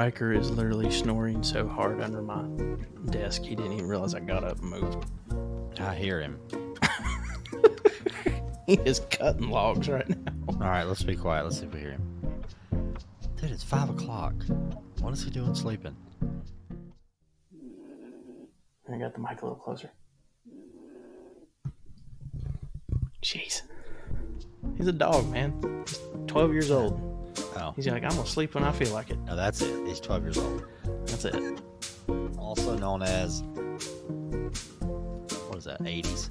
biker is literally snoring so hard under my desk, he didn't even realize I got up and moved. I hear him. He is cutting logs right now. All right, let's be quiet. Let's see if we hear him. Dude, it's 5 o'clock. What is he doing sleeping? I got the mic a little closer. Jeez. He's a dog, man. He's 12 years old. Oh. He's like, I'm going to sleep when I feel like it. No, that's it. He's 12 years old. That's it. Also known as, what is that, 80s?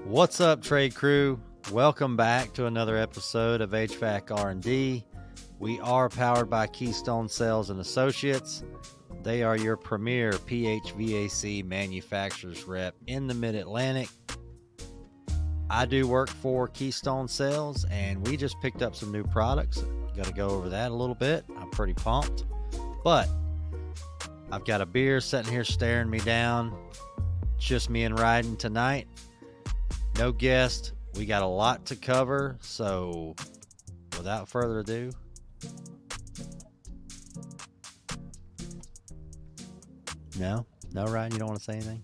What's up, trade crew? Welcome back to another episode of HVAC R&D. We are powered by Keystone Sales and Associates. They are your premier PHVAC manufacturers rep in the Mid-Atlantic. I do work for Keystone Sales, and we just picked up some new products. Got to go over that a little bit. I'm pretty pumped. But I've got a beer sitting here staring me down. Just me and Rhydon tonight. No guest. We got a lot to cover, so without further ado, No, Ryan, you don't want to say anything?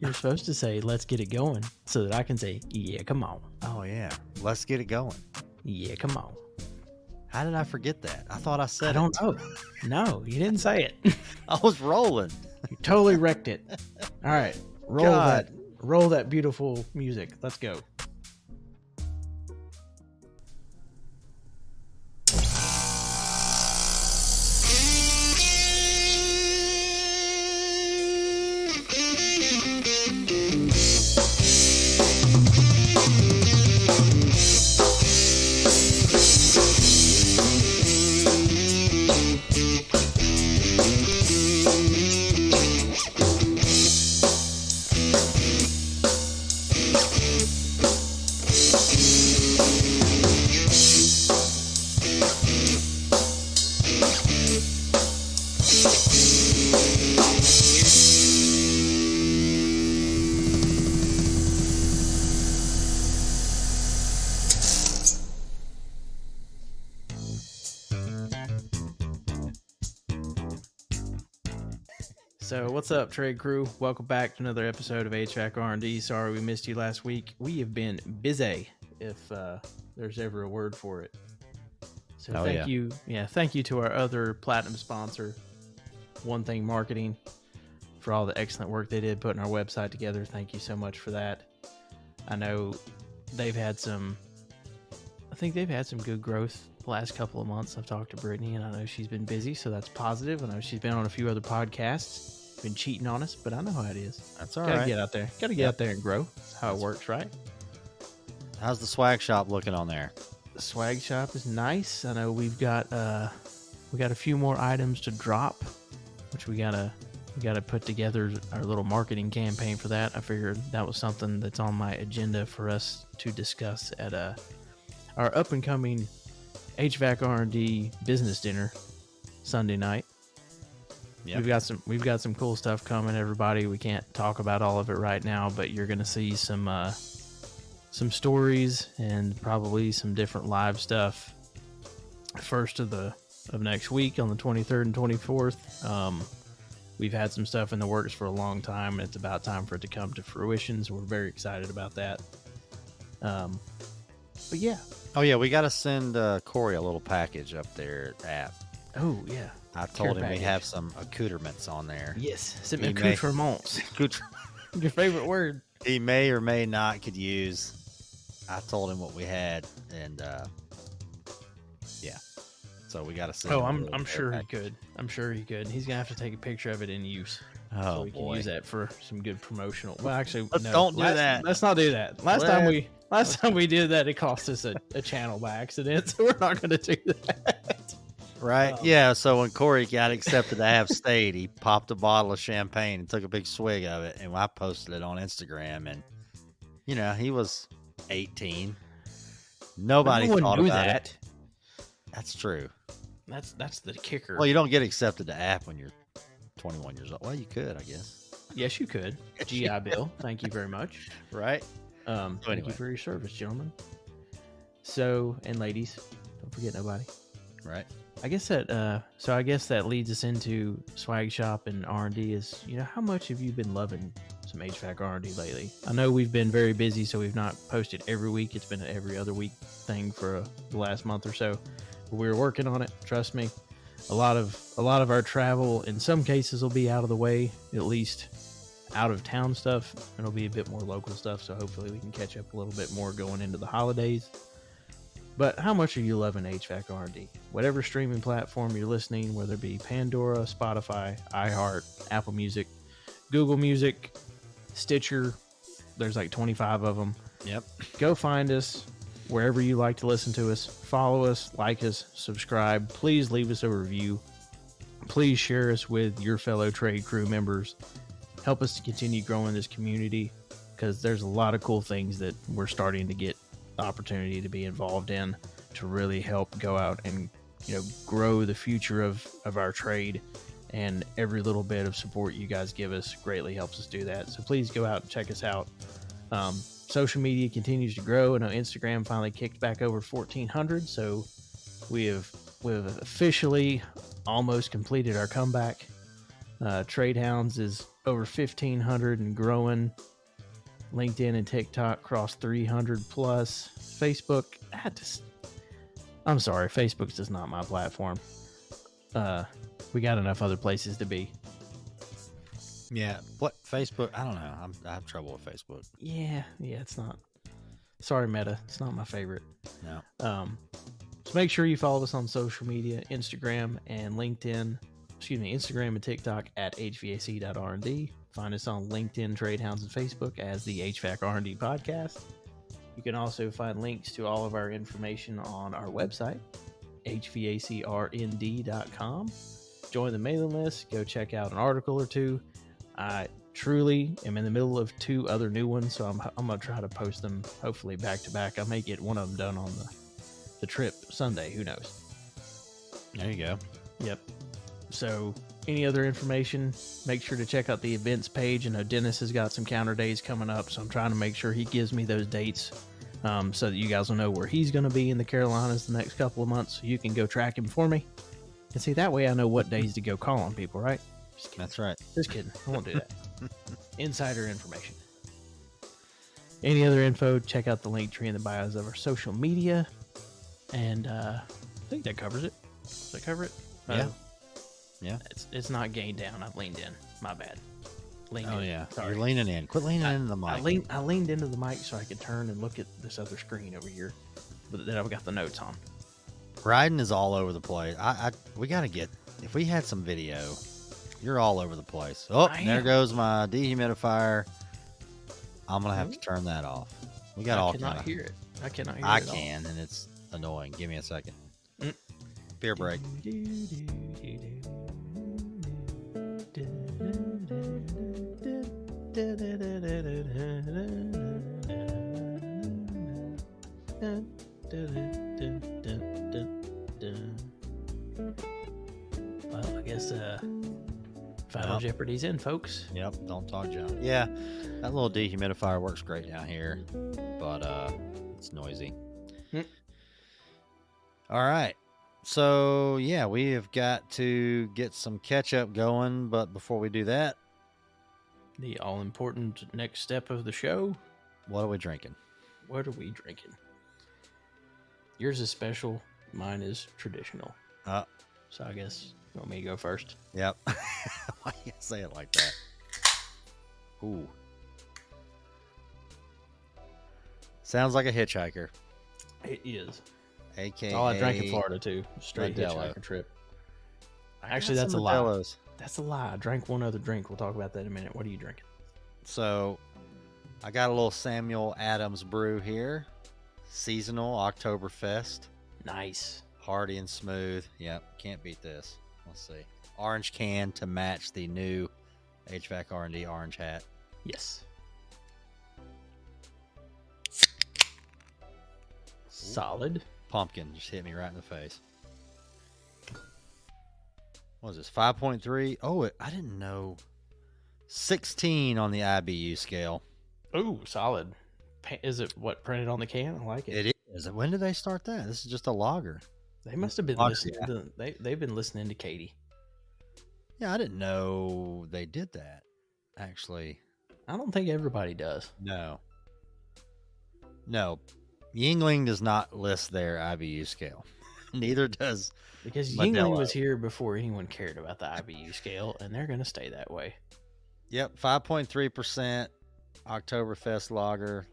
You're supposed to say, let's get it going, so that I can say, yeah, come on. Oh, yeah. Let's get it going. Yeah, come on. How did I forget that? I thought I said I don't know. No, you didn't say it. I was rolling. You totally wrecked it. All right. Roll that beautiful music. Let's go. So what's up, trade crew? Welcome back to another episode of HVAC R&D. Sorry we missed you last week. We have been busy, if there's ever a word for it. So thank you. Yeah, thank you to our other platinum sponsor, One Thing Marketing, for all the excellent work they did putting our website together. Thank you so much for that. I know they've had some good growth the last couple of months. I've talked to Brittany, and I know she's been busy, so that's positive. I know she's been on a few other podcasts. Been cheating on us, but I know how it is. That's all right. Gotta get out there. Gotta get out there and grow. That's how it works, right? How's the swag shop looking on there? The swag shop is nice. I know we've got a few more items to drop, which we gotta put together our little marketing campaign for that. I figured that was something that's on my agenda for us to discuss at our up and coming HVAC R&D business dinner Sunday night. Yep. We've got some cool stuff coming, everybody. We can't talk about all of it right now, but you're gonna see some stories and probably some different live stuff. First of next week on the 23rd and 24th. We've had some stuff in the works for a long time, and it's about time for it to come to fruition. So we're very excited about that. But yeah. Oh yeah, we got to send Corey a little package up there at. Oh yeah. I told him we have some accouterments on there. Yes, some accouterments. Your favorite word. He may or may not could use. I told him what we had, and yeah. So we got to send. Oh, I'm sure he could. I'm sure he could. He's gonna have to take a picture of it in use. Oh, so we can use that for some good promotional. Well, actually, don't do that. Let's not do that. Last time we did that, it cost us a channel by accident. So we're not gonna do that. Right? Yeah, so when Corey got accepted to have stayed, he popped a bottle of champagne and took a big swig of it, and I posted it on Instagram, and, he was 18. Nobody thought about it. That's true. That's the kicker. Well, you don't get accepted to app when you're 21 years old. Well, you could, I guess. Yes, you could. GI Bill, thank you very much. Right? Thank you for your service, gentlemen. So, and ladies, don't forget nobody. Right. I guess that leads us into swag shop and R&D is, how much have you been loving some HVAC R&D lately? I know we've been very busy, so we've not posted every week. It's been an every other week thing for the last month or so. But we're working on it. Trust me. A lot of our travel in some cases will be out of the way, at least out of town stuff. It'll be a bit more local stuff. So hopefully we can catch up a little bit more going into the holidays. But how much are you loving HVAC R&D? Whatever streaming platform you're listening, whether it be Pandora, Spotify, iHeart, Apple Music, Google Music, Stitcher, there's like 25 of them. Yep. Go find us wherever you like to listen to us. Follow us, like us, subscribe. Please leave us a review. Please share us with your fellow trade crew members. Help us to continue growing this community because there's a lot of cool things that we're starting to get opportunity to be involved in to really help go out and grow the future of our trade, and every little bit of support you guys give us greatly helps us do that. So please go out and check us out. Social media continues to grow. I know Instagram finally kicked back over 1,400, so we've officially almost completed our comeback. Trade Hounds is over 1,500 and growing. LinkedIn and TikTok cross 300 plus. Facebook, I'm sorry, Facebook's just not my platform. We got enough other places to be. Yeah, what Facebook? I don't know. I have trouble with Facebook. Yeah, it's not. Sorry, Meta, it's not my favorite. No. So make sure you follow us on social media, Instagram and LinkedIn. Instagram and TikTok at hvac.rnd. Find us on LinkedIn, Trade Hounds, and Facebook as the HVAC R&D Podcast. You can also find links to all of our information on our website, hvacrnd.com. Join the mailing list. Go check out an article or two. I truly am in the middle of 2 other new ones, so I'm going to try to post them hopefully back to back. I may get one of them done on the trip Sunday. Who knows? There you go. Yep. So any other information, make sure to check out the events page. I know Dennis has got some counter days coming up, so I'm trying to make sure he gives me those dates so that you guys will know where he's going to be in the Carolinas the next couple of months, so you can go track him for me. And see, that way I know what days to go call on people, right? That's right. Just kidding. I won't do that. Insider information. Any other info, check out the link tree in the bios of our social media. And I think that covers it. Does that cover it? Yeah. Yeah. It's not gained down. I've leaned in. My bad. Leaned in. Yeah. Sorry. You're leaning in. Quit leaning into the mic. I leaned into the mic so I could turn and look at this other screen over here that I've got the notes on. Rhydon is all over the place. We got to get, if we had some video, you're all over the place. Oh, there goes my dehumidifier. I'm going to have to turn that off. We got all kinds. I cannot hear it. I cannot hear it. I can, and it's annoying. Give me a second. Beer break. Well, I guess Final Jeopardy's in, folks. Yep, don't talk junk. Yeah, that little dehumidifier works great down here, but it's noisy. All right. So, yeah, we have got to get some ketchup going, but before we do that, the all-important next step of the show. What are we drinking? What are we drinking? Yours is special. Mine is traditional. So I guess you want me to go first? Yep. Why you say it like that? Ooh. Sounds like a hitchhiker. It is. AKA all I drank in Florida, too. Straight Modelo. Hitchhiker trip. Actually, that's a lie. Modelos. That's a lie. I drank one other drink. We'll talk about that in a minute. What are you drinking? So, I got a little Samuel Adams brew here. Seasonal Oktoberfest. Nice. Hearty and smooth. Yep, can't beat this. Let's see. Orange can to match the new HVAC R&D orange hat. Yes. Solid. Pumpkin just hit me right in the face. What is this? 5.3? Oh, I didn't know. 16 on the IBU scale. Ooh, solid. Is it what printed on the can? I like it. It is. When did they start that? This is just a lager. They must have been Lager, listening. They've been listening to Katie. Yeah, I didn't know they did that. Actually, I don't think everybody does. no. Yingling does not list their IBU scale. Neither does Because Modelo. Yingling was here before anyone cared about the IBU scale, and they're going to stay that way. Yep, 5.3% Oktoberfest lager.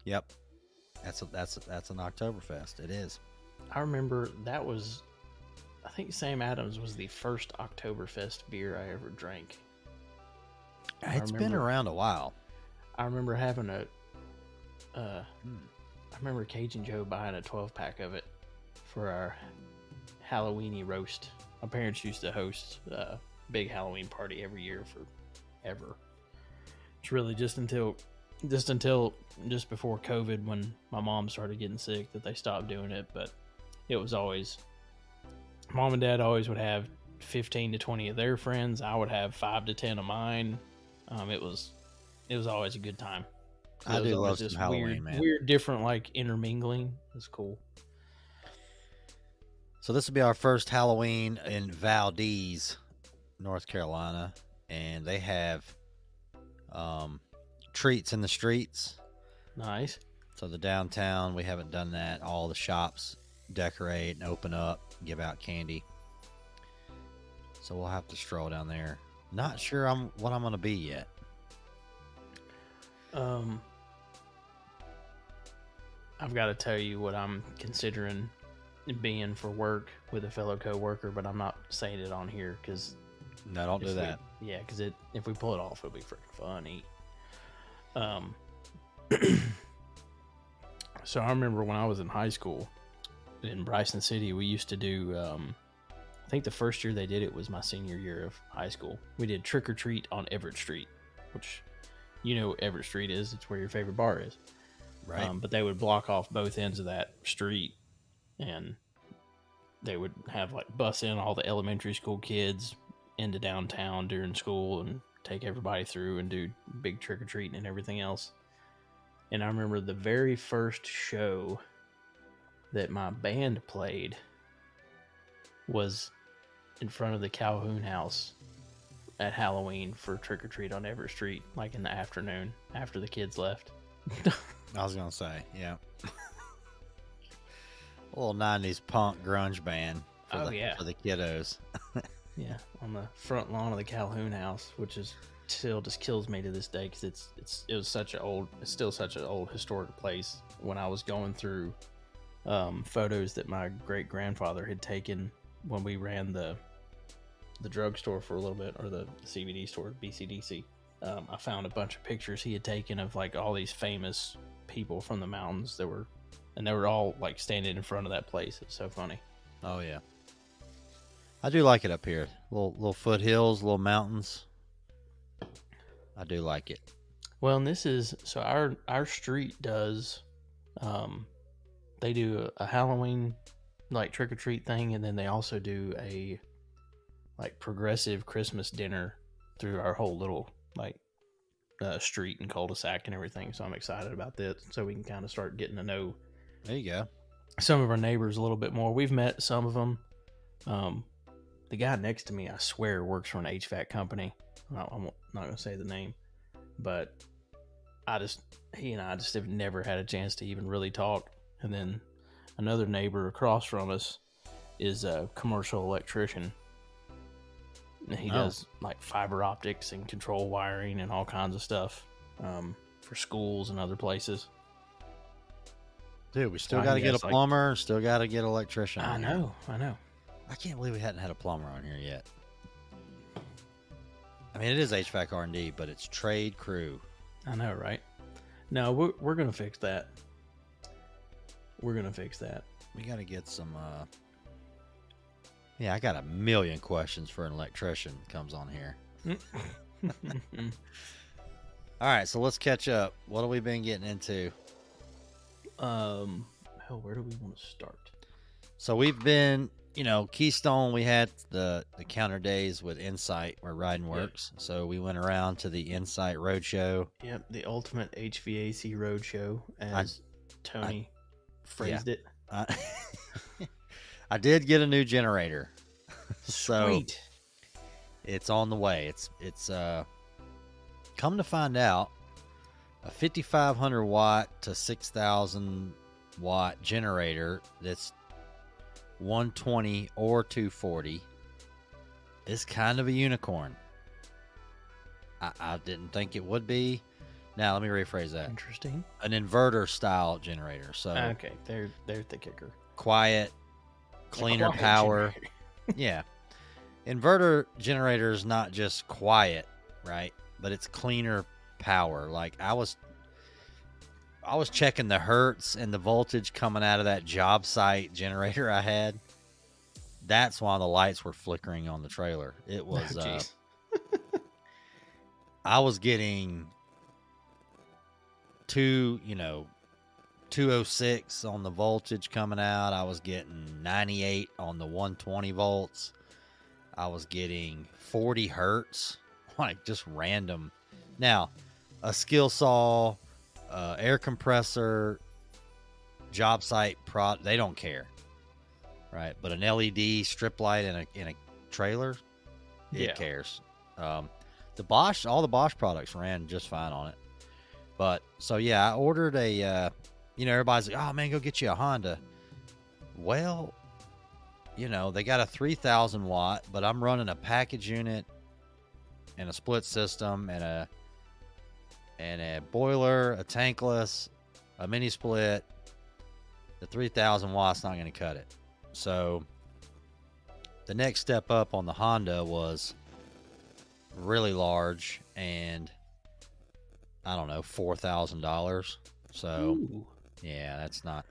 Yep, that's an Oktoberfest. It is. I remember that was, I think Sam Adams was the first Oktoberfest beer I ever drank. It's been around a while. I remember having I remember Cajun Joe buying a 12-pack of it for our Halloweeny roast. My parents used to host a big Halloween party every year forever. It's really just before COVID, when my mom started getting sick, that they stopped doing it. But it was always, Mom and Dad always would have 15 to 20 of their friends. I would have 5 to 10 of mine. It was always a good time. I do love some Halloween, man. Weird, different, like intermingling. It's cool. So this will be our first Halloween in Valdez, North Carolina, and they have treats in the streets. Nice. So the downtown, we haven't done that. All the shops decorate and open up, give out candy. So we'll have to stroll down there. Not sure what I'm going to be yet. I've got to tell you what I'm considering being for work with a fellow coworker, but I'm not saying it on here because no, don't do that. Because if we pull it off, it'll be freaking funny. So I remember when I was in high school in Bryson City, we used to do. I think the first year they did it was my senior year of high school. We did trick or treat on Everett Street, which you know what Everett Street is. It's where your favorite bar is. Right. But they would block off both ends of that street, and they would have like bus in all the elementary school kids into downtown during school and take everybody through and do big trick or treating and everything else. And I remember the very first show that my band played was in front of the Calhoun house at Halloween for trick or treat on Everett Street, like in the afternoon after the kids left. I was going to say, yeah. A little 90s punk grunge band for the kiddos. Yeah, on the front lawn of the Calhoun house, which is still just kills me to this day because it's still such an old historic place. When I was going through photos that my great grandfather had taken when we ran the drugstore for a little bit, or the CBD store, BCDC, I found a bunch of pictures he had taken of like all these famous people from the mountains that were, and they were all like standing in front of that place. It's so funny. Oh yeah, I do like it up here. Little foothills, little mountains. I do like it. Well, and this is so our street does. They do a Halloween like trick or treat thing, and then they also do a like progressive Christmas dinner through our whole little like street and cul-de-sac and everything. So I'm excited about this, so we can kind of start getting to know. There you go. Some of our neighbors a little bit more. We've met some of them. The guy next to me, I swear, works for an HVAC company. I'm not going to say the name, but he and I just have never had a chance to even really talk. And then another neighbor across from us is a commercial electrician. And he does like fiber optics and control wiring and all kinds of stuff for schools and other places. Dude, we still got to get a plumber, still got to get an electrician. I know. I can't believe we hadn't had a plumber on here yet. I mean, it is HVAC R&D, but it's trade crew. I know, right? No, we're going to fix that. We got to get some... Yeah, I got a million questions for an electrician that comes on here. All right, so let's catch up. What have we been getting into? Where do we want to start? So we've been Keystone, we had the counter days with Insight where Rhydon works. So we went around to the Insight Roadshow. Yep, the ultimate HVAC roadshow, as Tony phrased it. I did get a new generator. So Sweet. it's on the way. It's come to find out, a 5,500 watt to 6,000 watt generator that's 120 or 240 is kind of a unicorn. I didn't think it would be. Now let me rephrase that. Interesting. An inverter style generator. So okay, there's the kicker. Quiet, cleaner power. Yeah. Inverter generator is not just quiet, right? But it's cleaner power. Like I was checking the hertz and the voltage coming out of that job site generator I had. That's why the lights were flickering on the trailer. It was I was getting 206 on the voltage coming out. I was getting 98 on the 120 volts. I was getting 40 hertz, like just random. Now, a skill saw, air compressor, job site they don't care, right? But an LED strip light in a trailer, it cares. All the Bosch products ran just fine on it. But so yeah, I ordered a. Everybody's like, "Oh man, go get you a Honda." Well, they got a 3,000 watt, but I'm running a package unit and a split system and a boiler, a tankless, a mini split. The 3,000 watts not going to cut it. So the next step up on the Honda was really large, and I don't know, $4,000. So yeah, that's not.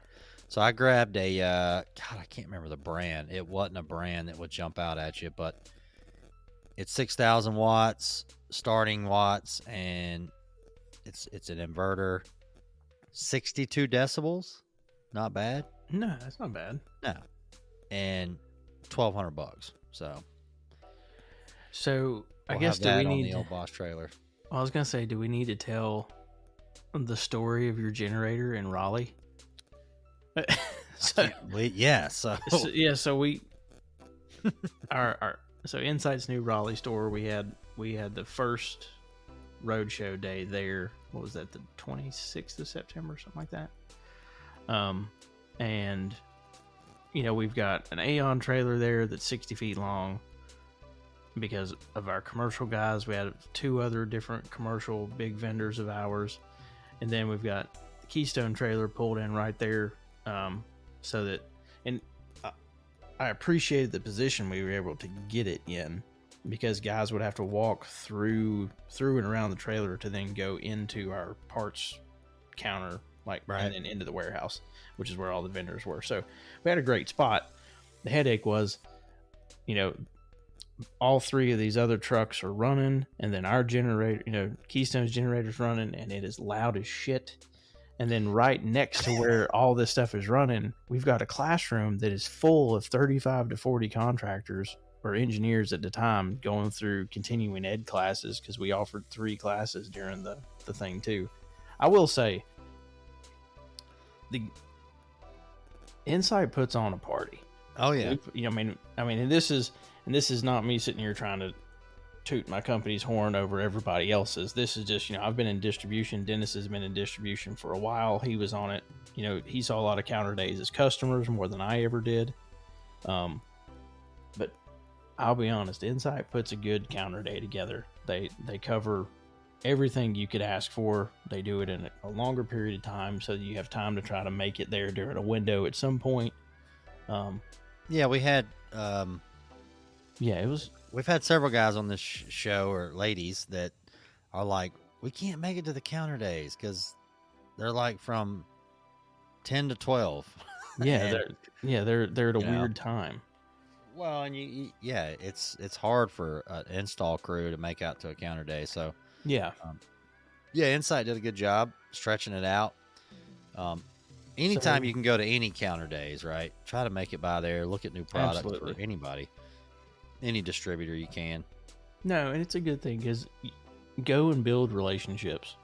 So I grabbed a God, I can't remember the brand. It wasn't a brand that would jump out at you, but it's 6,000 watts starting watts, and it's an inverter. 62 decibels, not bad. No, that's not bad. No, and $1,200. So I guess do we need on the old Bosch trailer? I was gonna say, do we need to tell the story of your generator in Raleigh? So we our so Insight's new Raleigh store, we had the first roadshow day there. What was that, the 26th of September, something like that? And we've got an Aeon trailer there that's 60 feet long. Because of our commercial guys, we had 2 other different commercial big vendors of ours, and then we've got the Keystone trailer pulled in right there, so that, and I appreciated the position we were able to get it in, because guys would have to walk through and around the trailer to then go into our parts counter, right, and then into the warehouse, which is where all the vendors were. So we had a great spot. The headache was, all 3 of these other trucks are running, and then our generator, Keystone's generator's running, and it is loud as shit. And then right next to where all this stuff is running, we've got a classroom that is full of 35 to 40 contractors or engineers at the time going through continuing ed classes, because we offered 3 classes during the thing too. I will say, the Insight puts on a party. Oh yeah. And this is not me sitting here trying to toot my company's horn over everybody else's. This is just, I've been in distribution. Dennis has been in distribution for a while. He was on it. He saw a lot of counter days as customers, more than I ever did. But I'll be honest, Insight puts a good counter day together. They cover everything you could ask for. They do it in a longer period of time, so that you have time to try to make it there during a window at some point. Yeah, we had we've had several guys on this show, or ladies, that are like, we can't make it to the counter days because they're like from 10 to 12. Yeah, they're at a weird time. Well, and it's hard for an install crew to make out to a counter day. So Insight did a good job stretching it out. anytime So, you can go to any counter days, right? Try to make it by there. Look at new products absolutely. for anybody, any distributor you can. No, and it's a good thing because go and build relationships.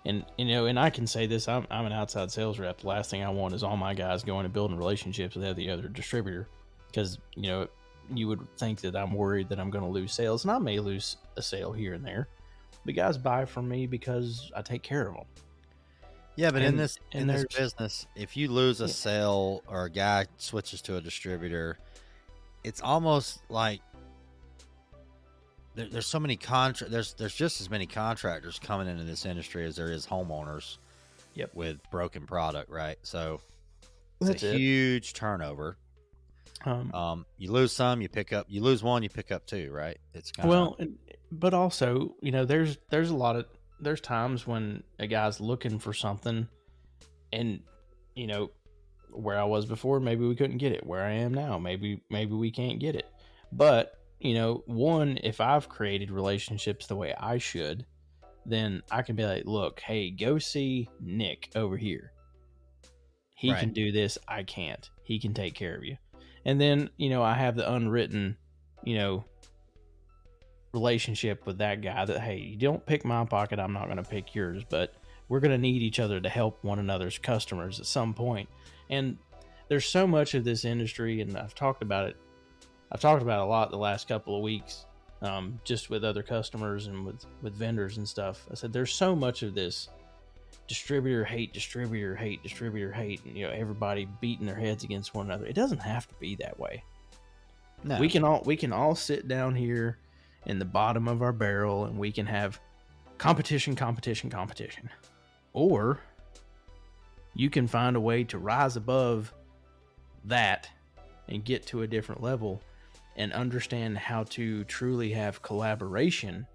And and I can say this: I'm an outside sales rep. The last thing I want is all my guys going and building relationships with every other distributor, because you would think that I'm worried that I'm going to lose sales, and I may lose a sale here and there. The guys buy from me because I take care of them. Yeah, but in And this there's business, if you lose a yeah, sale or a guy switches to a distributor, it's almost like there's so many there's just as many contractors coming into this industry as there is homeowners. Yep. With broken product, right? So it's that's a it. huge turnover. You lose some, you pick up. You lose one, you pick up two, right? It's kind of Well, but also, there's there's times when a guy's looking for something, and you know where I was before, maybe we couldn't get it. Where I am now, maybe we can't get it. But one, if I've created relationships the way I should, then I can be like, look, hey, go see Nick over here. He right. can do this. I can't. He can take care of you. And then I have the unwritten, you know, relationship with that guy that, hey, you don't pick my pocket, I'm not going to pick yours, but we're going to need each other to help one another's customers at some point. And there's so much of this industry, and I've talked about it a lot the last couple of weeks, just with other customers and with vendors and stuff. I said there's so much of this distributor hate, and everybody beating their heads against one another. It doesn't have to be that way. No, We can all sit down here in the bottom of our barrel, and we can have competition. Or you can find a way to rise above that and get to a different level and understand how to truly have collaboration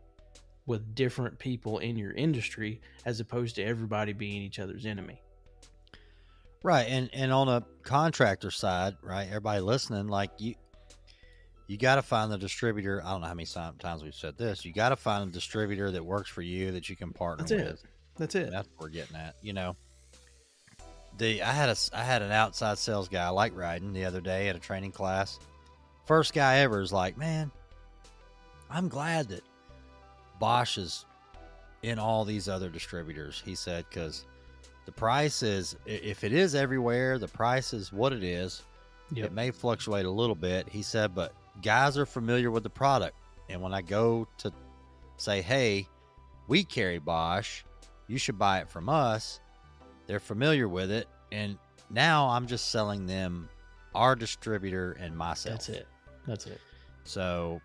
with different people in your industry, as opposed to everybody being each other's enemy. right. And on a contractor side, right? Everybody listening, like you got to find the distributor. I don't know how many times we've said this. You got to find a distributor that works for you, that you can partner with. That's it. That's what we're getting at. I had an outside sales guy like Rhydon the other day at a training class. First guy ever is like, man, I'm glad that Bosch is in all these other distributors. He said, because the price is, if it is everywhere, the price is what it is. Yep. It may fluctuate a little bit. He said, but guys are familiar with the product. And when I go to say, hey, we carry Bosch, you should buy it from us, they're familiar with it. And now I'm just selling them our distributor and myself. That's it. So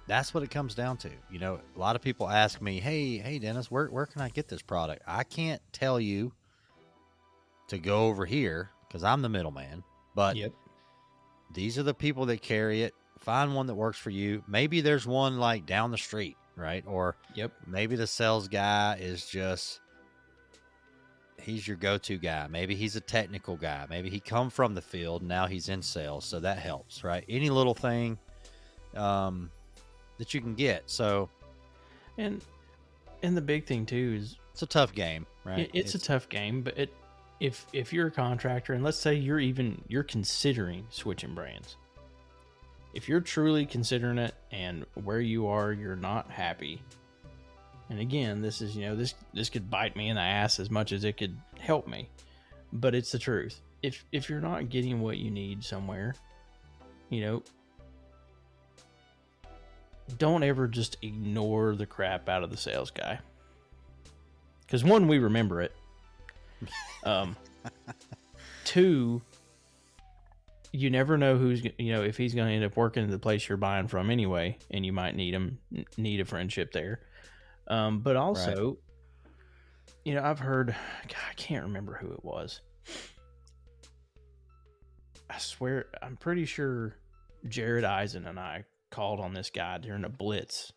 that's what it comes down to. A lot of people ask me, hey, Dennis, where can I get this product? I can't tell you to go over here because I'm the middleman. But Yep. These are the people that carry it. Find one that works for you. Maybe there's one like down the street, right? Or Yep. maybe the sales guy is just, he's your go-to guy. Maybe he's a technical guy. Maybe he come from the field. Now he's in sales. So that helps, right? Any little thing that you can get. So, And the big thing too is it's a tough game, right? it's a tough game, but if you're a contractor, and let's say you're considering switching brands, if you're truly considering it and where you are, you're not happy. And again, this is, this could bite me in the ass as much as it could help me, but it's the truth. If you're not getting what you need somewhere, don't ever just ignore the crap out of the sales guy. Because one, we remember it. Two, you never know who's, if he's going to end up working at the place you're buying from anyway, and you might need a friendship there. But also, right. I've heard, God, I can't remember who it was. I swear, I'm pretty sure Jared Eisen and I called on this guy during a blitz.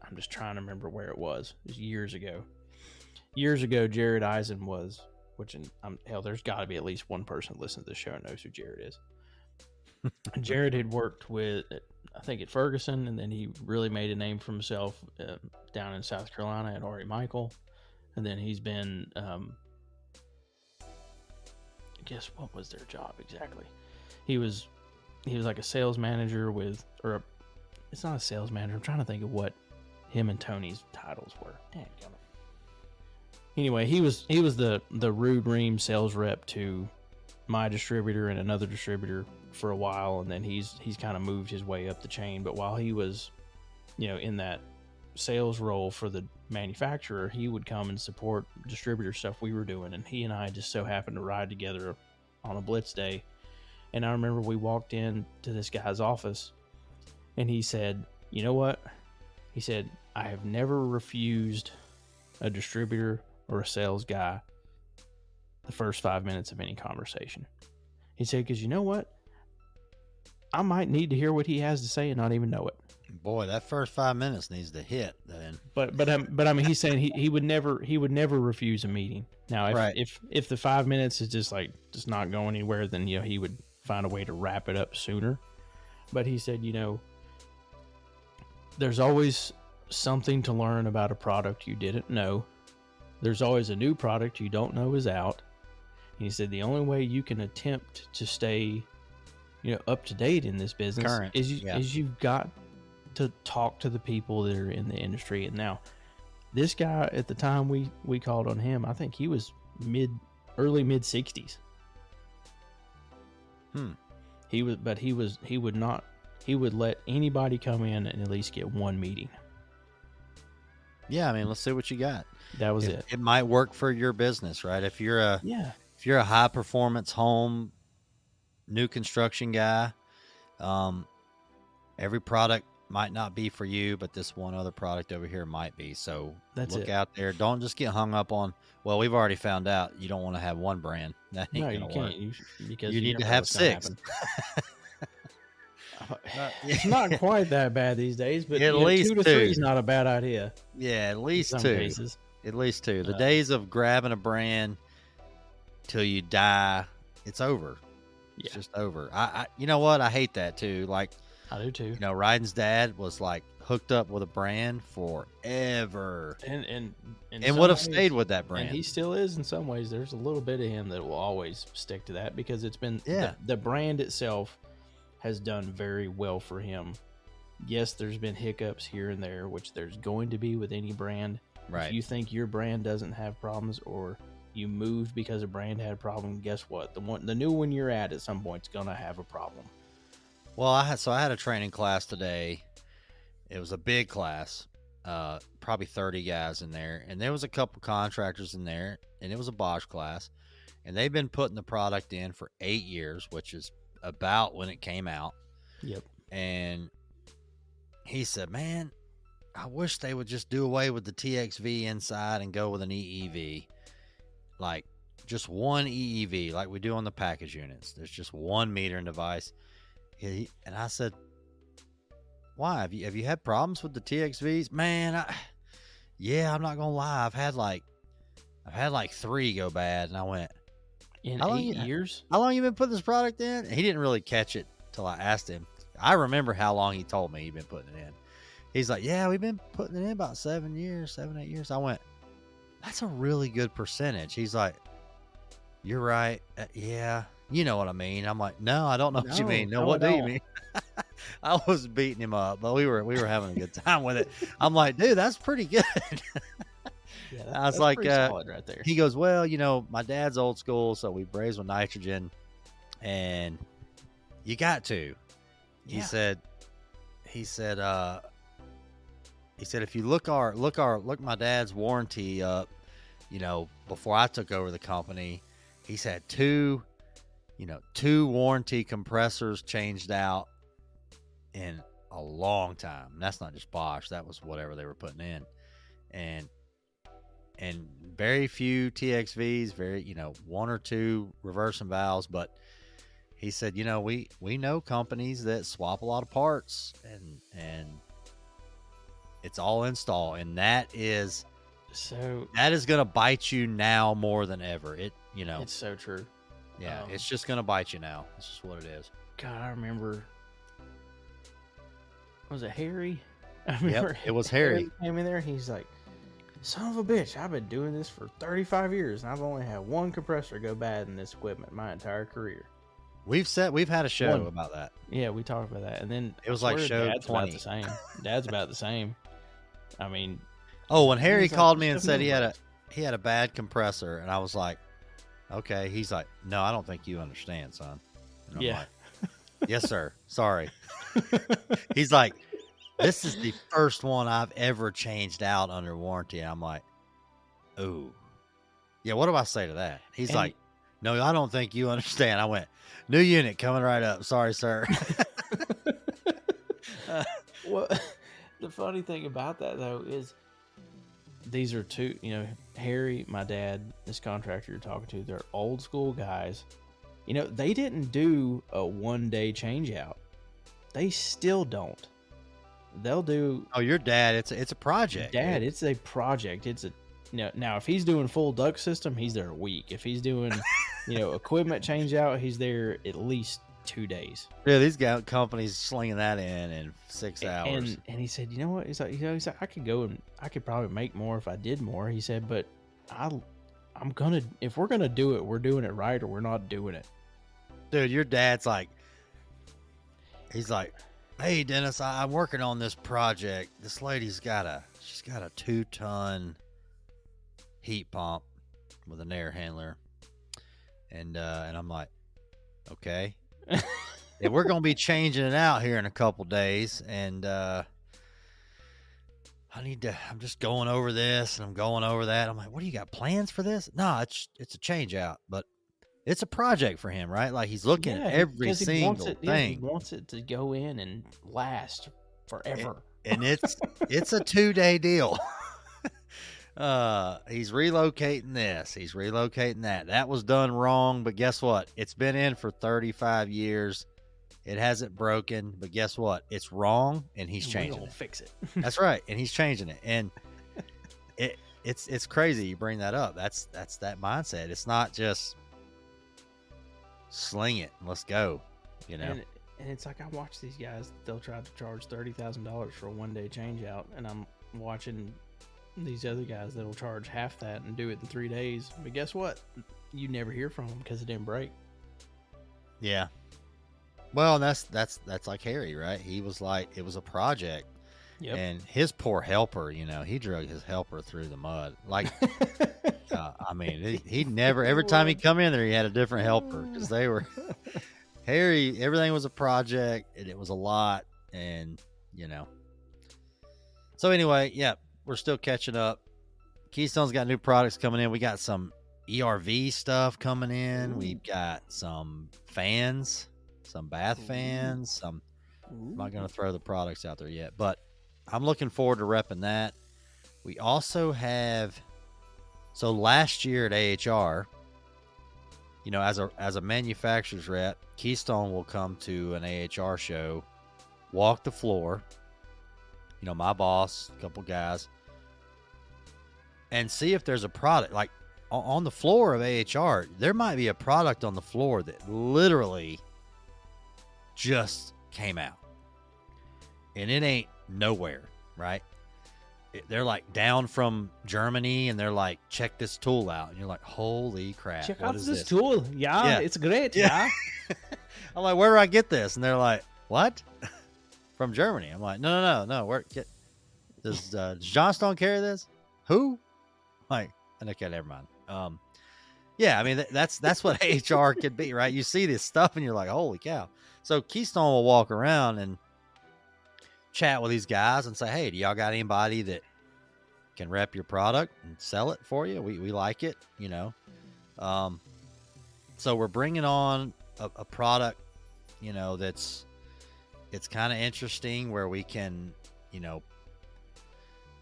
I'm just trying to remember where it was. It was years ago. Years ago, Jared Eisen was, there's got to be at least one person listening to this show and knows who Jared is. Jared had worked with, I think, at Ferguson, and then he really made a name for himself down in South Carolina at Ari Michael. And then he's been guess what was their job exactly? He was like a sales manager it's not a sales manager. I'm trying to think of what him and Tony's titles were. Dadgummit. Anyway, he was the Rude Ream sales rep to my distributor and another distributor for a while, and then he's kind of moved his way up the chain. But while he was, in that sales role for the manufacturer, he would come and support distributor stuff we were doing, and he and I just so happened to ride together on a blitz day. And I remember we walked in to this guy's office, and he said, "You know what?" He said, "I have never refused a distributor or a sales guy the first 5 minutes of any conversation." He said, "Because you know what? I might need to hear what he has to say and not even know it." Boy, that first 5 minutes needs to hit then. But I mean, he's saying he would never refuse a meeting. Now, if the 5 minutes is just not going anywhere, then he would find a way to wrap it up sooner. But he said, there's always something to learn about a product you didn't know. There's always a new product you don't know is out. And he said the only way you can attempt to stay, up to date in this business is you've got to talk to the people that are in the industry. And now, this guy at the time we called on him, I think he was early mid 60s. He would let anybody come in and at least get one meeting. Yeah, I mean, let's see what you got. That was it. It might work for your business, right? If you're a high performance home, new construction guy, every product might not be for you, but this one other product over here might be. So look out there. Don't just get hung up on, well, we've already found out you don't want to have one brand. That ain't no, you gonna can't. work. Because you need to have 6. It's not quite that bad these days, but at least 2 to 3 is not a bad idea. Yeah, at least in 2. some cases. At least 2. The days of grabbing a brand till you die, it's over. Yeah. It's just over. I you know what? I hate that too. Like, I do too. Rhydon's dad was like hooked up with a brand forever, and would have stayed with that brand. And he still is in some ways. There's a little bit of him that will always stick to that because it's been the brand itself has done very well for him. Yes, there's been hiccups here and there, which there's going to be with any brand. Right. If you think your brand doesn't have problems, or you moved because a brand had a problem, guess what? The new one you're at some point is gonna have a problem. Well, I had a training class today. It was a big class, probably 30 guys in there, and there was a couple contractors in there, and it was a Bosch class, and they've been putting the product in for 8 years, which is about when it came out. Yep. And he said, "Man, I wish they would just do away with the TXV inside and go with an EEV, like just one EEV, like we do on the package units. There's just one metering device." And I said, "Why? Have you had problems with the TXVs?" "Man, I'm not gonna lie. I've had like 3 go bad." And I went, "In 8 years? How long you been putting this product in?" And he didn't really catch it till I asked him. I remember how long he told me he'd been putting it in. He's like, "Yeah, we've been putting it in about 7 years, 8 years." I went, "That's a really good percentage." He's like, "You're right. Yeah, you know what I mean." I'm like, "No, I don't know what you mean. No, what do you mean?" I was beating him up, but we were having a good time with it. I'm like, "Dude, that's pretty good." Yeah, I was like, solid right there. He goes, "Well, my dad's old school, so we braze with nitrogen, and you got to." Yeah. He said, if you look my dad's warranty up, before I took over the company, he's had 2 warranty compressors changed out in a long time. And that's not just Bosch. That was whatever they were putting in. And very few TXVs, very, 1 or 2 reversing valves. But he said, we know companies that swap a lot of parts and it's all install. And that is going to bite you now more than ever. It's so true. Yeah, it's just going to bite you now. It's just what it is. God, I remember. Was it Harry? I remember it was Harry. Came in there. He's like, son of a bitch, I've been doing this for 35 years, and I've only had one compressor go bad in this equipment my entire career. We've had a show about that. Yeah, we talked about that, and then it was like show Dad's 20. about the same. Dad's about the same. I mean, when Harry called me and said he had a bad compressor, and I was like, okay. He's like, no, I don't think you understand, son. And I'm like, yes, sir. Sorry. He's like, this is the first one I've ever changed out under warranty. And I'm like, ooh, yeah. What do I say to that? He's like, no, I don't think you understand. I went, new unit coming right up. Sorry, sir. Well, the funny thing about that though is these are two, Harry, my dad, this contractor you're talking to, they're old school guys. They didn't do a 1-day change out. They still don't. They'll do. Oh, your dad, it's a project. Dad, it's a project. Now if he's doing full duct system, he's there a week. If he's doing, equipment change out, he's there at least 2 days. Yeah, these companies slinging that in 6 hours. And he said, you know what? He's like, I could go and I could probably make more if I did more. He said, but if we're gonna do it, we're doing it right, or we're not doing it. Dude, your dad's like, he's like, hey Dennis, I'm working on this project. This lady's got a 2-ton heat pump with an air handler, and I'm like, okay. Yeah, we're gonna be changing it out here in a couple days, and I'm just going over this and I'm going over that. I'm like, what do you got plans for this? No, it's a change out, but it's a project for him, right? Like he's looking at every single thing. Yeah, he wants it to go in and last forever. And it's a 2-day deal. He's relocating this. He's relocating that. That was done wrong, but guess what? It's been in for 35 years. It hasn't broken, but guess what? It's wrong, and he's changing it. Fix it. That's right, and he's changing it. And it's crazy you bring that up. That's that mindset. It's not just sling it and let's go. And it's like I watch these guys. They'll try to charge $30,000 for a 1-day change out, and I'm watching these other guys that'll charge half that and do it in 3 days. But guess what? You never hear from them because it didn't break. Yeah. Well, that's like Harry, right? He was like, it was a project. Yep. And his poor helper, he drug his helper through the mud. Like, I mean, he never, every time he come in there, he had a different helper because they were, Harry, everything was a project and it was a lot. And, so anyway, yeah, we're still catching up. Keystone's got new products coming in. We got some ERV stuff coming in. We've got some fans, some bath fans, I'm not going to throw the products out there yet, but I'm looking forward to repping that. We also have, so last year at AHR, as a manufacturer's rep, Keystone will come to an AHR show, walk the floor, my boss, a couple guys, and see if there's a product. Like on the floor of AHR, there might be a product on the floor that literally just came out. And it ain't nowhere, right? They're like down from Germany, and they're like, check this tool out. And you're like, holy crap. Check out this tool. Yeah, it's great. Yeah. I'm like, where do I get this? And they're like, what? From Germany. I'm like, no. Does Johnstone carry this? Who? Like, okay, never mind. Yeah, I mean, that's what HR could be, right? You see this stuff and you're like, holy cow. So Keystone will walk around and chat with these guys and say, hey, do y'all got anybody that can rep your product and sell it for you? We like it, So we're bringing on a product, it's kind of interesting where we can,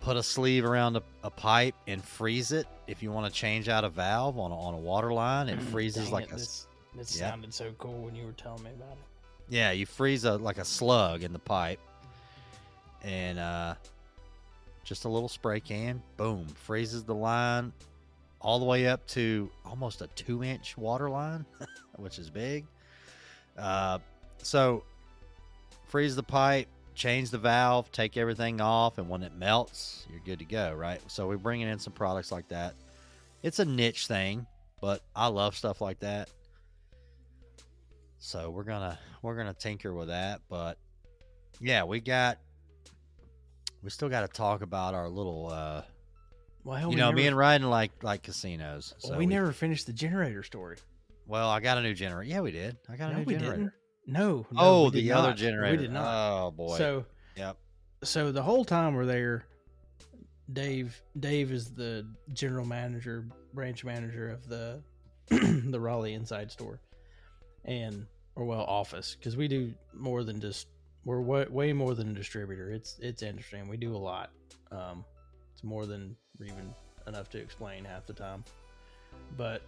put a sleeve around a pipe and freeze it. If you want to change out a valve on a water line, it freezes This sounded so cool when you were telling me about it. Yeah, you freeze like a slug in the pipe, and just a little spray can, boom, freezes the line all the way up to almost a 2-inch water line, which is big. So freeze the pipe, change the valve, take everything off, and when it melts, you're good to go, right? So we're bringing in some products like that. It's a niche thing, but I love stuff like that. So we're gonna tinker with that. But yeah, we still got to talk about our little Well, me and Rhydon like casinos. So we never finished the generator story. Well, I got a new generator. Yeah, we did. I got a new generator. Didn't. No. Oh, we did the not. other generator. We did not. Oh boy. So, yep. So the whole time we're there, Dave is the general manager, branch manager of the the Raleigh inside store, office, because we do more than just we're way more than a distributor. It's interesting. We do a lot. It's more than even enough to explain half the time. But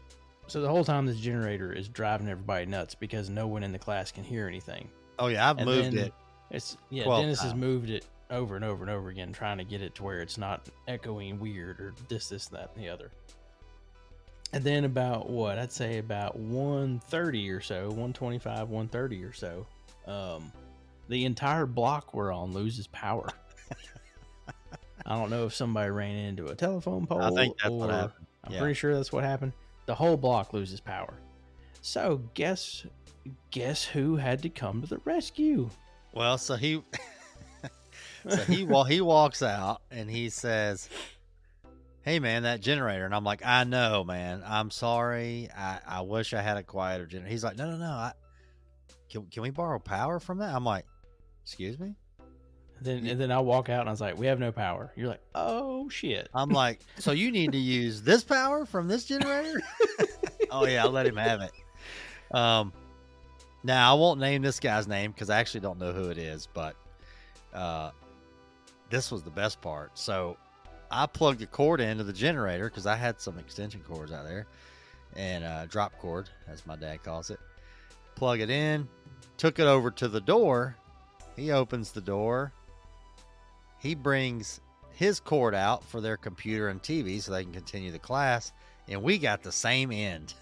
so the whole time this generator is driving everybody nuts because no one in the class can hear anything. Oh yeah, I've moved it. Dennis has moved it over and over and over again, trying to get it to where it's not echoing weird or this, that, and the other. And then about I'd say about 1:30 or so, 1:25, 1:30 or so, the entire block we're on loses power. I don't know if somebody ran into a telephone pole. I think that's what happened. I'm pretty sure that's what happened. The whole block loses power. So guess who had to come to the rescue? Well, so he he walks out and he says, "Hey man, that generator." And I'm like, "I know, man. I'm sorry. I wish I had a quieter generator." He's like, "No. Can we borrow power from that?" I'm like, "Excuse me?" And then I walk out and I was like, "We have no power." You're like, "Oh shit." I'm like, "So you need to use this power from this generator?" Oh yeah, I'll let him have it. Now I won't name this guy's name because I actually don't know who it is, but this was the best part. So I plugged a cord into the generator because I had some extension cords out there, and drop cord, as my dad calls it. Plug it in, took it over to the door. He opens the door. He brings his cord out for their computer and TV so they can continue the class, and we got the same end.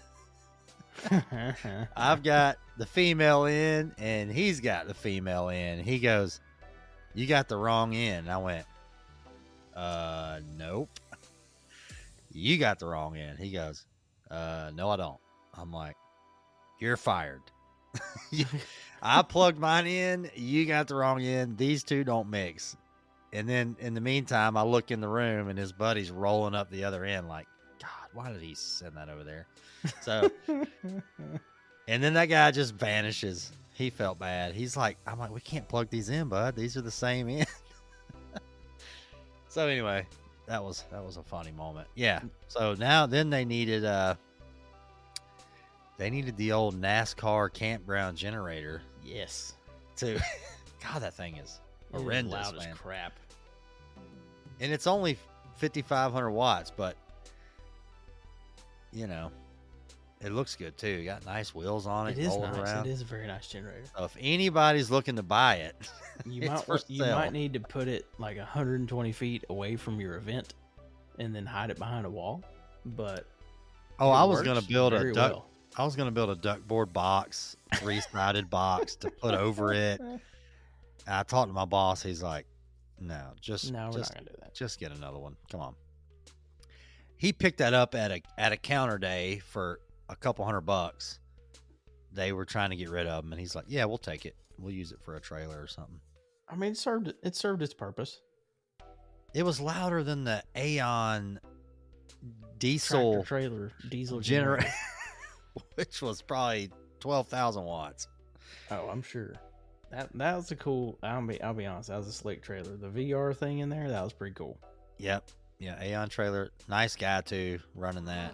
I've got the female end, and he's got the female end. He goes, "You got the wrong end." I went, "Nope. You got the wrong end." He goes, "No, I don't." I'm like, "You're fired." I plugged mine in. You got the wrong end. These two don't mix. And then in the meantime, I look in the room and his buddy's rolling up the other end like, God, why did he send that over there? So, and then that guy just vanishes. He felt bad. He's like, I'm like, "We can't plug these in, bud. These are the same end." So anyway, that was a funny moment. Yeah. So then they needed the old NASCAR campground generator. Yes. God, that thing is horrendous, loud man. As crap. And it's only 5,500 watts, but it looks good too. You got nice wheels on it. It is rolling nice. around. It is a very nice generator. So if anybody's looking to buy it, You might need to put it like 120 feet away from your event, and then hide it behind a wall. But I was going to build a duck. I was going to build a duckboard box, 3-sided box to put over it. And I talked to my boss. He's like, "No, we're not going to do that. Just get another one. Come on." He picked that up at a counter day for a couple $100. They were trying to get rid of them, and he's like, "Yeah, we'll take it. We'll use it for a trailer or something." I mean, it served its purpose. It was louder than the Aeon diesel generator, which was probably 12,000 watts. Oh, I'm sure. That was a cool. I'll be honest. That was a slick trailer. The VR thing in there, that was pretty cool. Yep. Yeah, Aeon trailer. Nice guy too, running that.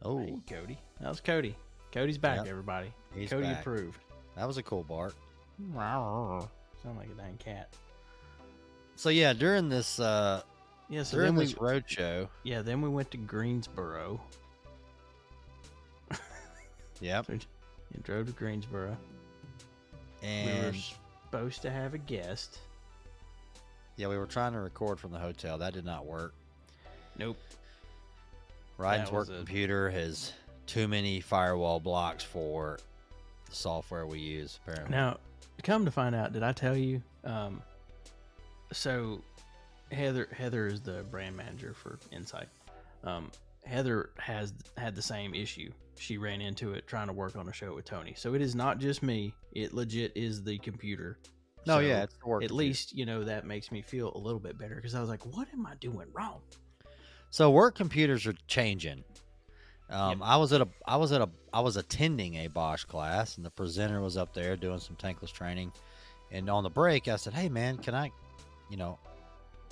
Oh, hey, Cody. That was Cody. Cody's back, Yep. everybody. He's Cody back. approved. That was a cool bark. Sound like a dang cat. So yeah, during this during this road show. Yeah, then we went to Greensboro. Yep. So you drove to Greensboro. And we were supposed to have a guest. Yeah, we were trying to record from the hotel. That did not work. Nope. Ryan's work computer has too many firewall blocks for the software we use, apparently. Now, come to find out, did I tell you? So Heather is the brand manager for Insight. Heather has had the same issue. She ran into it trying to work on a show with Tony. So it is not just me. It legit is the computer. No, So yeah, it's the work. At least, that makes me feel a little bit better because I was like, what am I doing wrong? So work computers are changing. Yep. I was attending a Bosch class, and the presenter was up there doing some tankless training. And on the break, I said, "Hey, man, can I,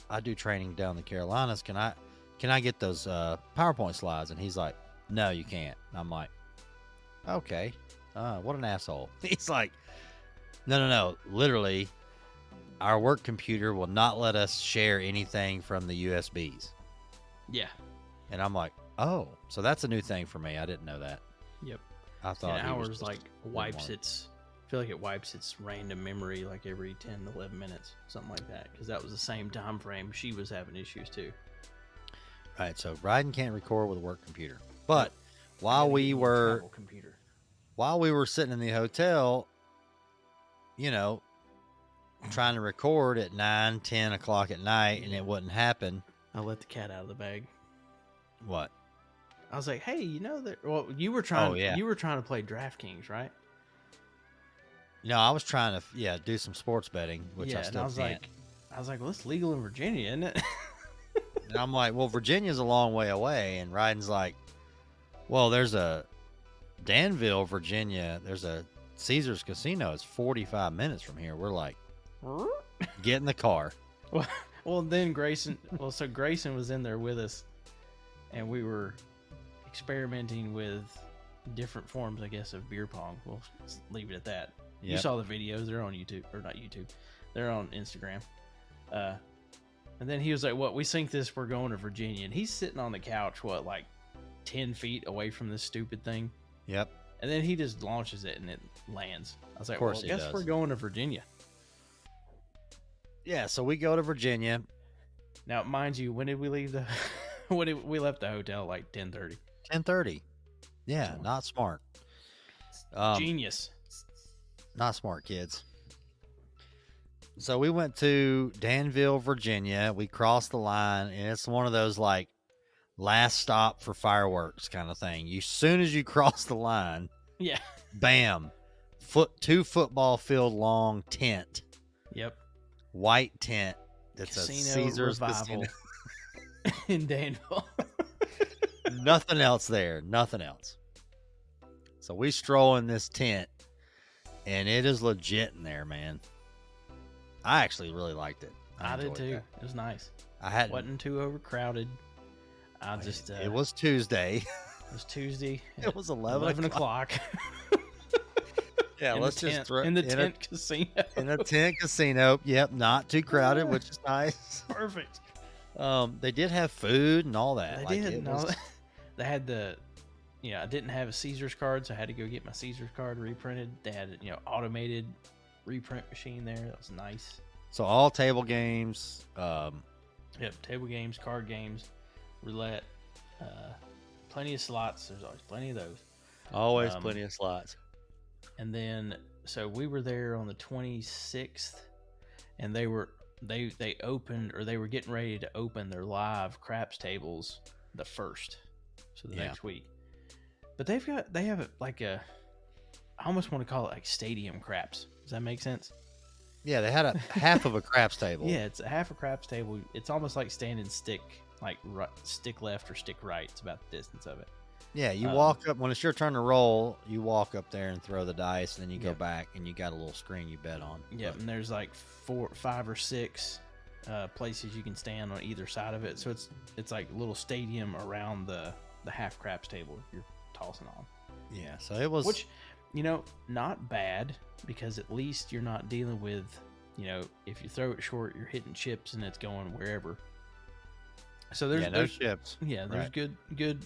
I do training down in the Carolinas. Can I get those PowerPoint slides?" And he's like, "No, you can't." And I'm like, "Okay, what an asshole." He's like, No. Literally, our work computer will not let us share anything from the USBs. Yeah. And I'm like, oh, so that's a new thing for me. I didn't know that. Yep. I thought and ours wipes its. I feel like it wipes its random memory like every 10 to 11 minutes, something like that. Because that was the same time frame she was having issues too. Right. So Rhydon can't record with a work computer, but while we were sitting in the hotel, trying to record at 9, 10 o'clock at night, and it wouldn't happen. I let the cat out of the bag. What? I was like, hey, you were trying. You were trying to play DraftKings, right? No, I was trying to do some sports betting, which I still can't. I was like, well, it's legal in Virginia, isn't it? And I'm like, well, Virginia's a long way away, and Rhydon's like, well, there's a Danville, Virginia. There's a Caesars Casino. It's 45 minutes from here. We're like, get in the car. Well, then Grayson. So Grayson was in there with us, and we were experimenting with different forms, I guess, of beer pong. We'll leave it at that. Yep. You saw the videos. They're on YouTube, or not YouTube. They're on Instagram. And then he was like, "What? We think this. We're going to Virginia." And he's sitting on the couch, like 10 feet away from this stupid thing. Yep. And then he just launches it and it lands. I was like, well, I guess we're going to Virginia. Yeah, so we go to Virginia. Now, mind you, when did we leave we left the hotel at like 10:30. 10:30. Yeah, not smart. Genius. Not smart, kids. So we went to Danville, Virginia. We crossed the line, and it's one of those like last stop for fireworks kind of thing. As soon as you cross the line, yeah, bam, 2 football field long tent. Yep, white tent. That's casino a Caesars revival casino in Danville. Nothing else there. Nothing else. So we stroll in this tent, and it is legit in there, man. I actually really liked it. I did too. That. It was nice. Wasn't too overcrowded. It was Tuesday. It was Tuesday. It was 11 o'clock. Yeah, let's just throw in the tent casino. In a tent casino. Yep, not too crowded, which is nice. Perfect. They did have food and all that. They did. They had I didn't have a Caesars card, so I had to go get my Caesars card reprinted. They had automated reprint machine there. That was nice. So all table games. Yep, table games, card games, roulette, plenty of slots. There's always plenty of those. Always plenty of slots. And then, so we were there on the 26th, and they opened, or they were getting ready to open their live craps tables the 1st, so the next week. But they have like I almost want to call it like stadium craps. Does that make sense? Yeah, they had a half of a craps table. Yeah, it's a half a craps table. It's almost like standing stick, like stick left or stick right. It's about the distance of it. Yeah, you walk up when it's your turn to roll. You walk up there and throw the dice, and then you go back and you got a little screen you bet on. Yeah, and there's like 4, 5, or 6 places you can stand on either side of it. So it's like a little stadium around the half craps table you're tossing on. Yeah, so it was, which not bad, because at least you're not dealing with if you throw it short, you're hitting chips and it's going wherever. So there's no chips. Yeah, there's good.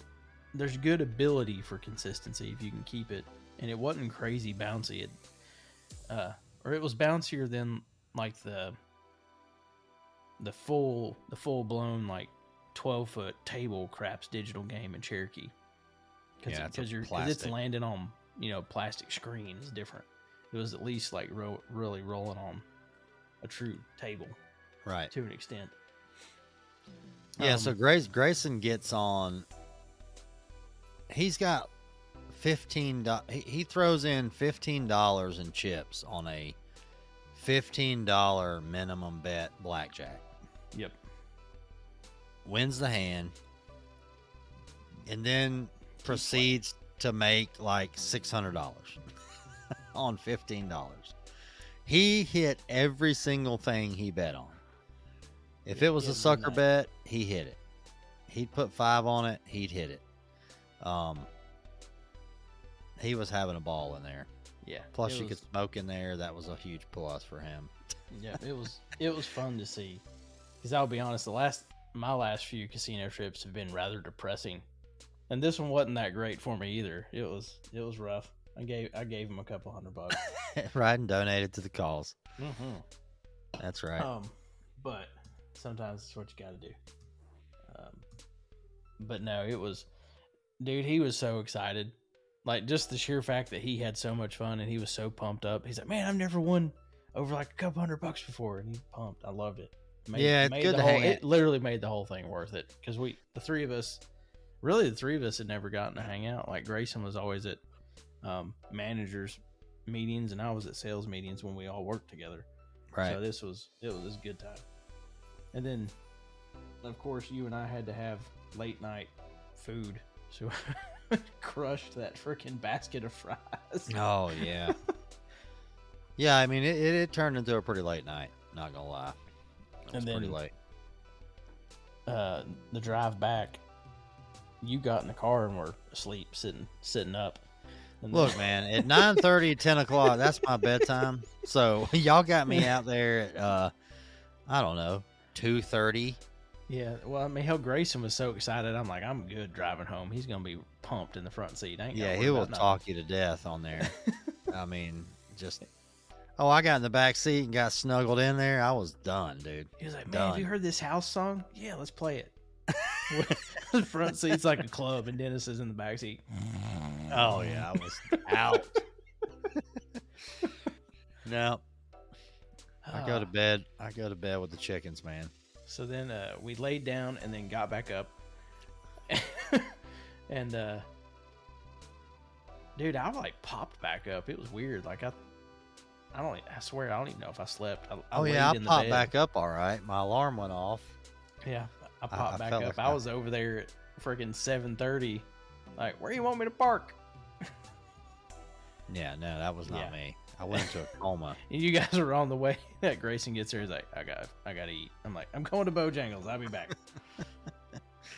There's good ability for consistency if you can keep it, and it wasn't crazy bouncy. Or it was bouncier than like the full blown like 12-foot table craps digital game in Cherokee. Because it's landing on plastic screen is different. it was at least like really rolling on a true table, Right. to an extent. Yeah. So Grayson gets on. He's got $15. He throws in $15 in chips on a $15 minimum bet blackjack. Yep. Wins the hand, and then proceeds to make like $600 on $15. He hit every single thing he bet on. If it was a sucker bet, he hit it. He'd put 5 on it, he'd hit it. He was having a ball in there. Yeah. Plus, you could smoke in there. That was a huge plus for him. Yeah, it was fun to see. Because I'll be honest, my last few casino trips have been rather depressing, and this one wasn't that great for me either. It was rough. I gave him a couple $100. Rhydon donated to the cause. Mm-hmm. That's right. But sometimes it's what you got to do. But no, it was, dude. He was so excited. Like, just the sheer fact that he had so much fun and he was so pumped up. He's like, man, I've never won over like a couple $100 before. And he's pumped. I loved it. It's good to hang it literally made the whole thing worth it. Because the three of us had never gotten to hang out. Like, Grayson was always at managers meetings and I was at sales meetings when we all worked together. Right. So it was a good time. And then, of course, you and I had to have late night food. So crushed that freaking basket of fries. Oh, yeah. Yeah, I mean, it turned into a pretty late night. Not gonna lie. It was pretty late. The drive back, you got in the car and were asleep, sitting up. And look, man, at 9:30, 10 o'clock, that's my bedtime. So y'all got me out there at, I don't know, 2:30. Yeah, well, I mean, hell, Grayson was so excited. I'm like, I'm good driving home. He's gonna be pumped in the front seat. He will talk you to death on there. I mean, just. Oh, I got in the back seat and got snuggled in there. I was done, dude. He was like, man, have you heard this house song? Yeah, let's play it. The front seat's like a club, and Dennis is in the back seat. Oh, yeah, I was out. No. I go to bed with the chickens, man. So then we laid down and then got back up. And, dude, I like popped back up. It was weird. Like, I swear, I don't even know if I slept. I popped back up all right. My alarm went off. Yeah, I popped back up. I was over there at freaking 7:30. Like, where do you want me to park? Yeah, no, that was not me. I went into a coma. And you guys were on the way. That Grayson gets here. He's like, I got to eat. I'm like, I'm going to Bojangles. I'll be back.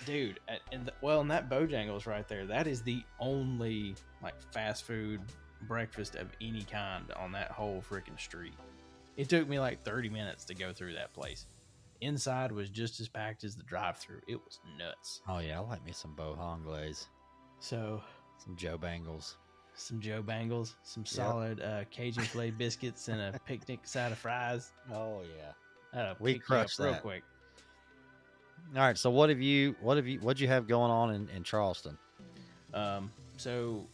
Dude, and that Bojangles right there, that is the only like fast food breakfast of any kind on that whole freaking street. It took me like 30 minutes to go through that place. Inside was just as packed as the drive-through. It was nuts. Oh yeah, I like me some Bojangles. So some Joe Bangles. Some Joe Bangles, some solid Cajun filet biscuits, and a picnic side of fries. Oh yeah, we crushed that real quick. All right, so what'd you have going on in Charleston? So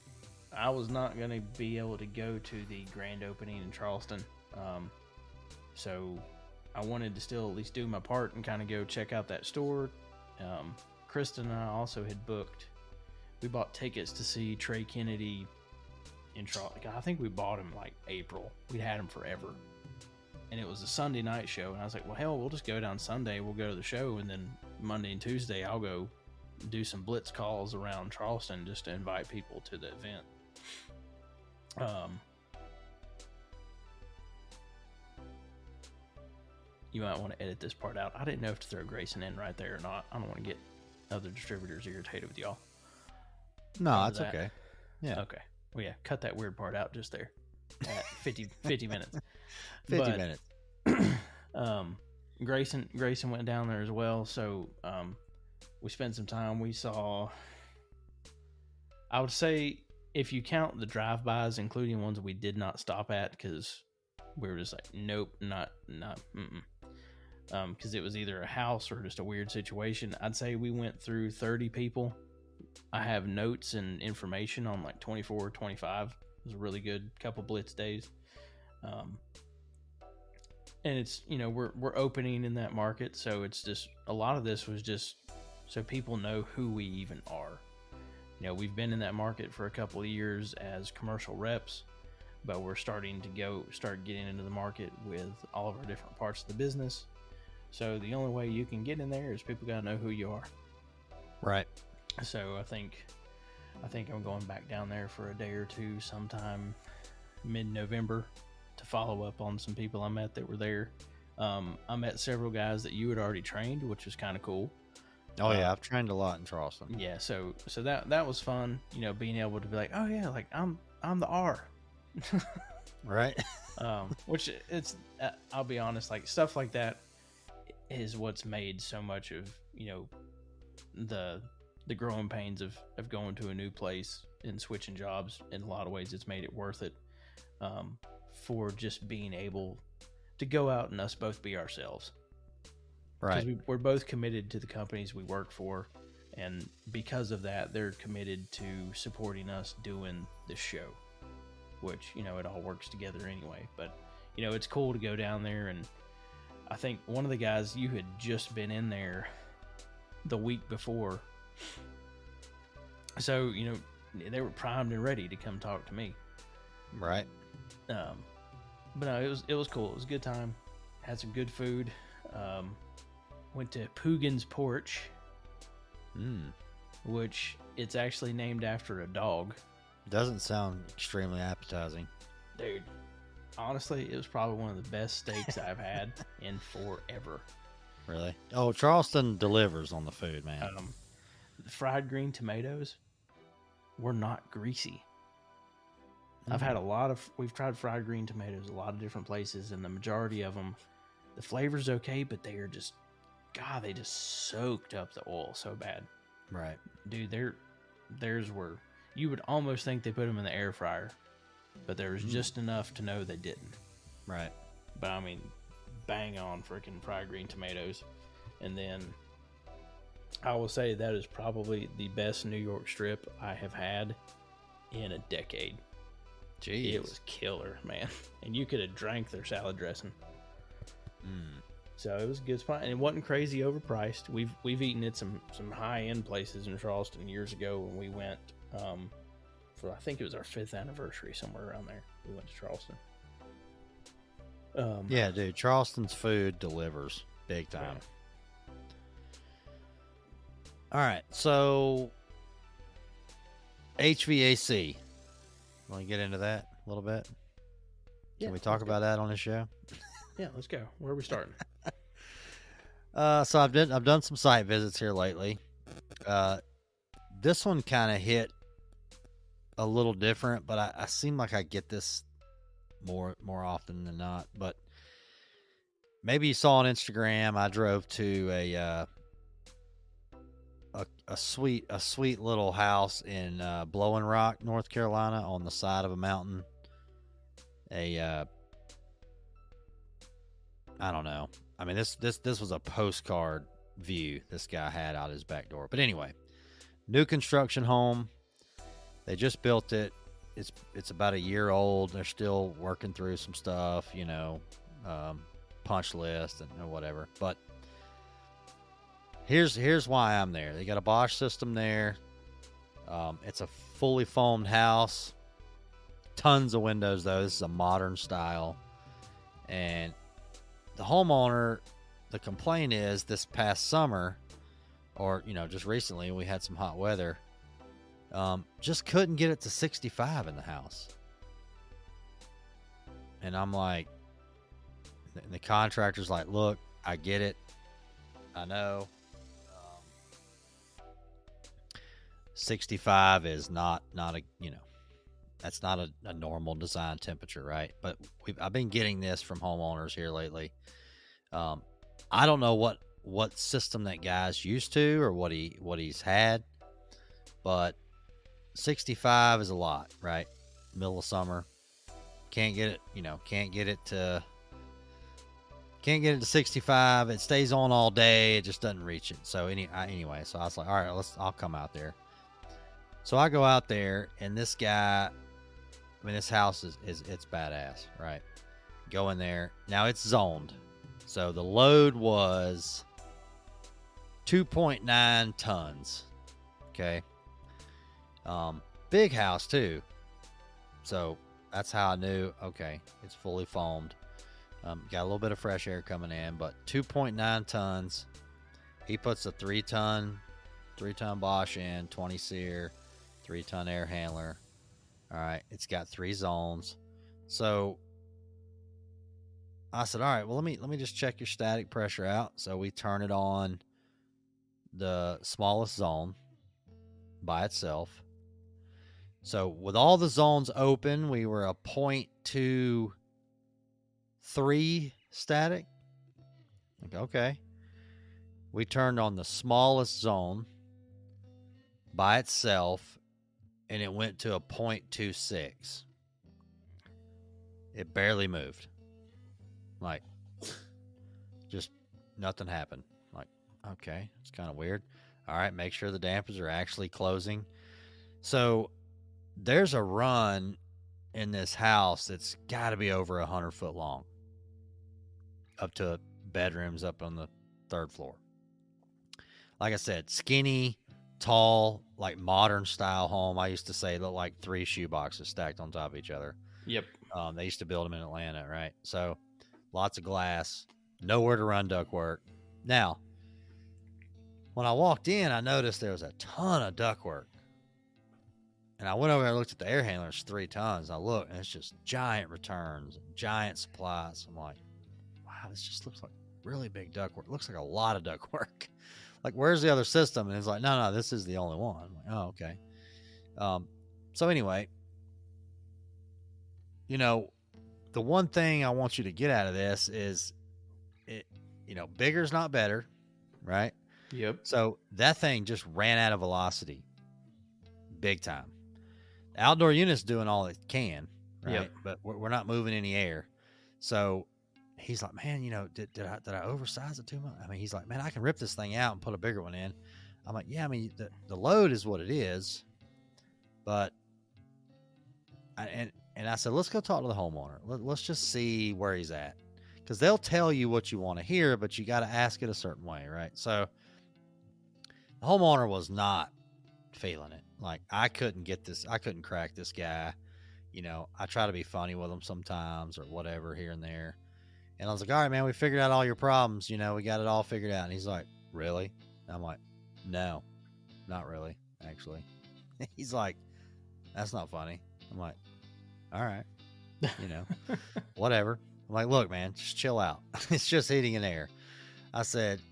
I was not going to be able to go to the grand opening in Charleston. So I wanted to still at least do my part and kind of go check out that store. Kristen and I also had booked. We bought tickets to see Trey Kennedy in Charleston. I think we bought him like April. We'd had him forever. And it was a Sunday night show. And I was like, well, hell, we'll just go down Sunday. We'll go to the show. And then Monday and Tuesday, I'll go do some blitz calls around Charleston just to invite people to the event. You might want to edit this part out. I didn't know if to throw Grayson in right there or not. I don't want to get other distributors irritated with y'all. No, that's okay. Yeah. Okay. Well, yeah, cut that weird part out just there. At 50 minutes. 50 minutes. Grayson went down there as well. So we spent some time. We saw, I would say, if you count the drive-bys, including ones we did not stop at because we were just like, nope, not, because it was either a house or just a weird situation. I'd say we went through 30 people. I have notes and information on like 24 or 25. It was a really good couple blitz days. And it's, you know, we're opening in that market, so it's just a lot of this was just so people know who we even are. You know, we've been in that market for a couple of years as commercial reps, but we're starting to start getting into the market with all of our different parts of the business. So the only way you can get in there is people got to know who you are. Right. So I think I'm going back down there for a day or two sometime mid-November to follow up on some people I met that were there. I met several guys that you had already trained, which was kind of cool. Oh yeah, I've trained a lot in Charleston. Yeah, so that was fun, you know, being able to be like, oh yeah, like I'm the R. Right. Which it's I'll be honest, like stuff like that is what's made so much of, you know, the growing pains of going to a new place and switching jobs. In a lot of ways, it's made it worth it, for just being able to go out and us both be ourselves. Right. Because we're both committed to the companies we work for, and because of that, they're committed to supporting us doing this show, which, you know, it all works together anyway. But, you know, it's cool to go down there, and I think one of the guys, you had just been in there the week before, so, you know, they were primed and ready to come talk to me. Right. But no, it was cool. It was a good time. Had some good food. Went to Poogan's Porch, which it's actually named after a dog. Doesn't sound extremely appetizing. Dude, honestly, it was probably one of the best steaks I've had in forever. Really? Oh, Charleston delivers on the food, man. The fried green tomatoes were not greasy. I've had we've tried fried green tomatoes a lot of different places, and the majority of them, the flavor's okay, but they are just, God, they just soaked up the oil so bad. Right. Dude, theirs were, you would almost think they put them in the air fryer, but there was just enough to know they didn't. Right. But I mean, bang on freaking fried green tomatoes. And then I will say that is probably the best New York strip I have had in a decade. Jeez. It was killer, man. And you could have drank their salad dressing. So it was a good spot, and it wasn't crazy overpriced. We've eaten at some high end places in Charleston years ago when we went for, I think it was our 5th anniversary, somewhere around there. We went to Charleston. Yeah, dude, Charleston's food delivers big time. Yeah. All right, so HVAC. Want to get into that a little bit? Can we talk about that on this show? Yeah, let's go. Where are we starting? So I've done some site visits here lately. This one kind of hit a little different, but I seem like I get this more often than not. But maybe you saw on Instagram, I drove to a sweet little house in Blowing Rock, North Carolina, on the side of a mountain. I don't know. I mean, this was a postcard view this guy had out his back door. But anyway, new construction home. They just built it. It's about a year old. They're still working through some stuff, you know, punch list and whatever. But here's why I'm there. They got a Bosch system there. It's a fully foamed house. Tons of windows though. This is a modern style. And the homeowner, the complaint is this past summer, or, you know, just recently, we had some hot weather, just couldn't get it to 65 in the house. And I'm like, and the contractor's like, look, I get it. I know. 65 is not a, you know, that's not a normal design temperature, right? But I've been getting this from homeowners here lately. I don't know what system that guy's used to or what he's had, but 65 is a lot, right? Middle of summer, can't get it to 65. It stays on all day. It just doesn't reach it. So anyway, so I was like, all right, I'll come out there. So I go out there, and this guy, I mean, this house is badass, right? Go in there. Now it's zoned. So the load was 2.9 tons. Okay. Big house too. So that's how I knew, okay, it's fully foamed. Got a little bit of fresh air coming in, but 2.9 tons. He puts a 3-ton Bosch in, 20 SEER, 3-ton air handler. All right, it's got 3 zones. So I said, all right, well, let me just check your static pressure out. So we turn it on the smallest zone by itself. So with all the zones open, we were a 0.23 static. Okay. We turned on the smallest zone by itself, and it went to a 0.26. It barely moved. Like, just nothing happened. Like, okay, it's kind of weird. All right, make sure the dampers are actually closing. So there's a run in this house that's got to be over 100 foot long, up to bedrooms up on the 3rd floor. Like I said, skinny, tall, like modern style home. I used to say look like 3 shoe boxes stacked on top of each other. Yep. They used to build them in Atlanta, right? So lots of glass, nowhere to run ductwork. Now, when I walked in, I noticed there was a ton of ductwork. And I went over and looked at the air handlers, 3 tons. I looked, and it's just giant returns, giant supplies. I'm like, wow, this just looks like really big ductwork. It looks like a lot of ductwork. Like, where's the other system? And it's like, no, this is the only one. I'm like, oh, okay. So anyway, you know, the one thing I want you to get out of this is, bigger's not better, right? Yep. So that thing just ran out of velocity, big time. The outdoor unit's doing all it can, right? Yep. But we're not moving any air. So he's like, man, did I oversize it too much? I mean, he's like, man, I can rip this thing out and put a bigger one in. I'm like, yeah, I mean, the load is what it is. But I said, let's go talk to the homeowner. Let's just see where he's at. Because they'll tell you what you want to hear, but you got to ask it a certain way, right? So the homeowner was not feeling it. Like, I couldn't crack this guy. I try to be funny with him sometimes or whatever here and there. And I was like, all right, man, we figured out all your problems. We got it all figured out. And he's like, really? And I'm like, no, not really, actually. He's like, that's not funny. I'm like, all right, whatever. I'm like, look, man, just chill out. It's just heating and air. I said,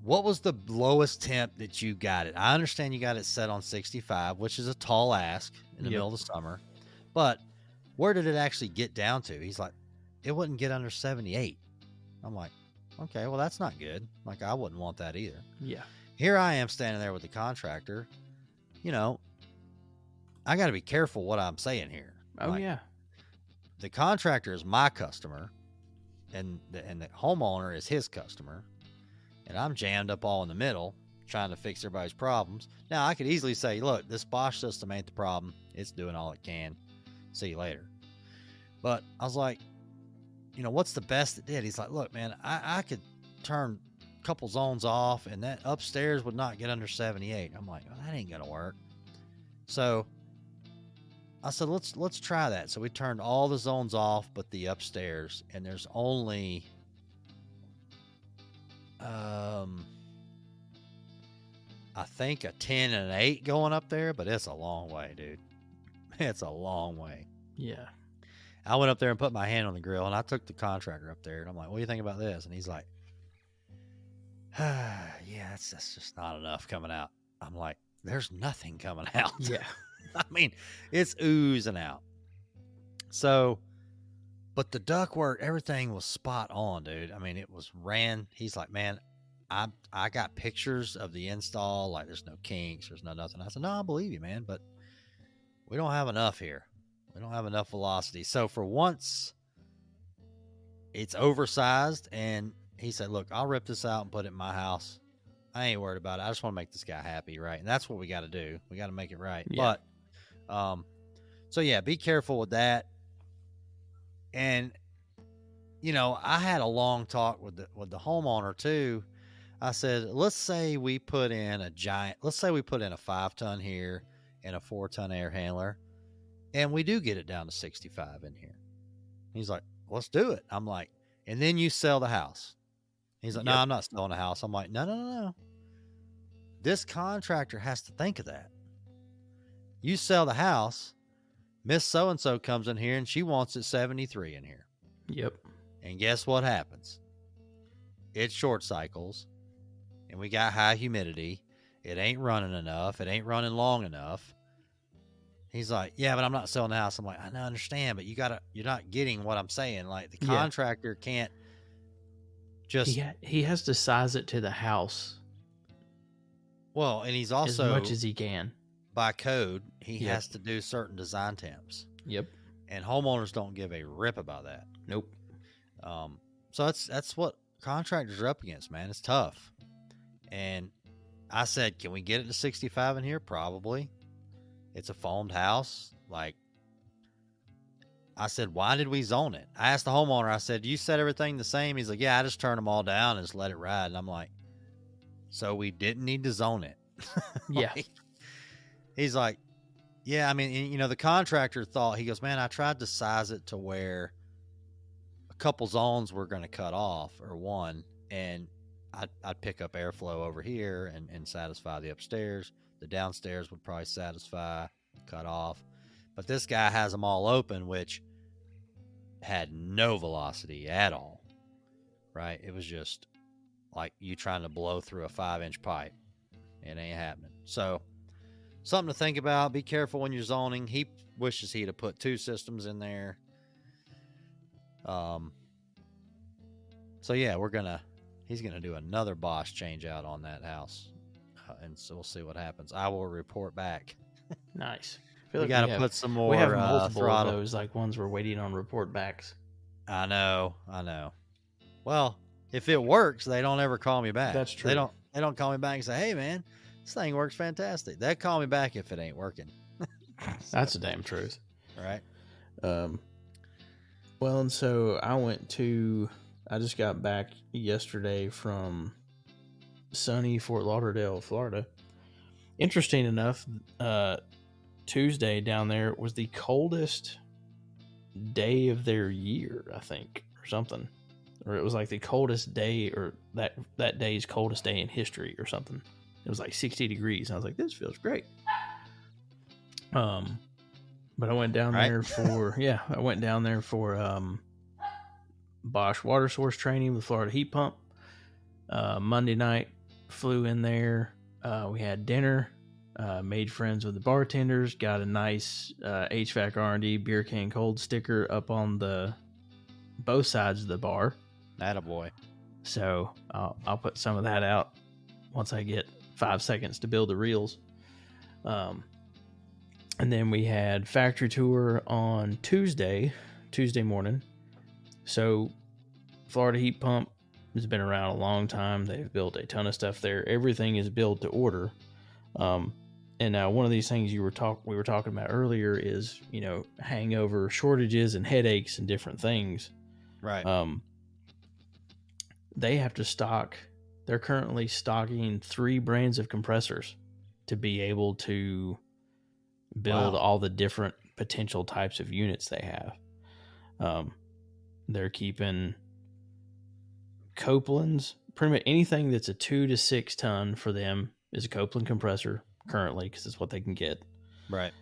what was the lowest temp that you got it? I understand you got it set on 65, which is a tall ask in the middle of the summer. But where did it actually get down to? He's like, it wouldn't get under 78. I'm like, okay, well, that's not good. Like, I wouldn't want that either. Yeah. Here I am standing there with the contractor. I got to be careful what I'm saying here. Oh, yeah. The contractor is my customer, and the homeowner is his customer. And I'm jammed up all in the middle trying to fix everybody's problems. Now, I could easily say, look, this Bosch system ain't the problem. It's doing all it can. See you later. But I was like, what's the best it did? He's like, look, man, I could turn a couple zones off, and that upstairs would not get under 78. I'm like, well, that ain't going to work. So I said, let's try that. So we turned all the zones off but the upstairs, and there's only I think a 10 and an 8 going up there, but it's a long way, dude. It's a long way. Yeah. I went up there and put my hand on the grill, and I took the contractor up there, and I'm like, what do you think about this? And he's like, yeah, that's just not enough coming out. I'm like, there's nothing coming out. Yeah. I mean, it's oozing out. So, but the ductwork, everything was spot on, dude. I mean, it was ran. He's like, man, I got pictures of the install. Like, there's no kinks, there's no nothing. I said, no, I believe you, man, but we don't have enough here. We don't have enough velocity. So for once, it's oversized. And he said, look, I'll rip this out and put it in my house. I ain't worried about it. I just want to make this guy happy, right? And that's what we got to do. We got to make it right. Yeah. But, so yeah, be careful with that. And, I had a long talk with the homeowner too. I said, let's say we put in a 5-ton here and a 4-ton air handler, and we do get it down to 65 in here. He's like, let's do it. I'm like, and then you sell the house. He's like, no, I'm not selling the house. I'm like, no. This contractor has to think of that. You sell the house, Miss So-and-so comes in here and she wants it 73 in here. Yep. And guess what happens? It short cycles, and we got high humidity. It ain't running enough. It ain't running long enough. He's like, yeah, but I'm not selling the house. I'm like, I understand, but you're not getting what I'm saying. Like, the contractor can't just... He has to size it to the house. Well, and he's also... as much as he can. By code, he has to do certain design temps. Yep. And homeowners don't give a rip about that. Nope. So that's what contractors are up against, man. It's tough. And I said, can we get it to 65 in here? Probably. It's a foamed house. Like, I said, why did we zone it? I asked the homeowner, I said, you set everything the same? He's like, yeah, I just turned them all down and just let it ride. And I'm like, so we didn't need to zone it. Yeah. He's like, yeah, I mean, the contractor thought, he goes, man, I tried to size it to where a couple zones were going to cut off, or one, and I'd pick up airflow over here and satisfy the upstairs. The downstairs would probably satisfy, cut off. But this guy has them all open, which had no velocity at all, right? It was just like you trying to blow through a 5-inch pipe. It ain't happening. So, something to think about. Be careful when you're zoning. He wishes he'd have put 2 systems in there. So yeah, he's gonna do another Bosch change out on that house, and so we'll see what happens. I will report back. Nice. We got to put some more. We have multiple throttle. of those, like ones we're waiting on report backs. I know. Well, if it works, they don't ever call me back. That's true. They don't call me back and say, "Hey, man, this thing works fantastic." They call me back if it ain't working. That's the damn truth, right? Well, and so I just got back yesterday from sunny Fort Lauderdale, Florida. Interesting enough, Tuesday down there was the coldest day of their year, I think, or something. Or it was like the coldest day, or that day's coldest day in history or something. It was like 60 degrees. I was like, this feels great. But I went down there for Bosch Water Source training with Florida Heat Pump. Monday night, flew in there. We had dinner, made friends with the bartenders, got a nice HVAC R&D beer can cold sticker up on both sides of the bar. Attaboy. So I'll put some of that out once I get 5 seconds to build the reels. And then we had factory tour on Tuesday morning. So Florida Heat Pump has been around a long time. They've built a ton of stuff there. Everything is built to order. And now one of these things we were talking about earlier is, hangover, shortages, and headaches and different things. Right. They have to stock. They're currently stocking 3 brands of compressors to be able to build all the different potential types of units they have. They're keeping Copelands. Pretty much anything that's a 2 to 6 ton for them is a Copeland compressor currently, because it's what they can get. Right.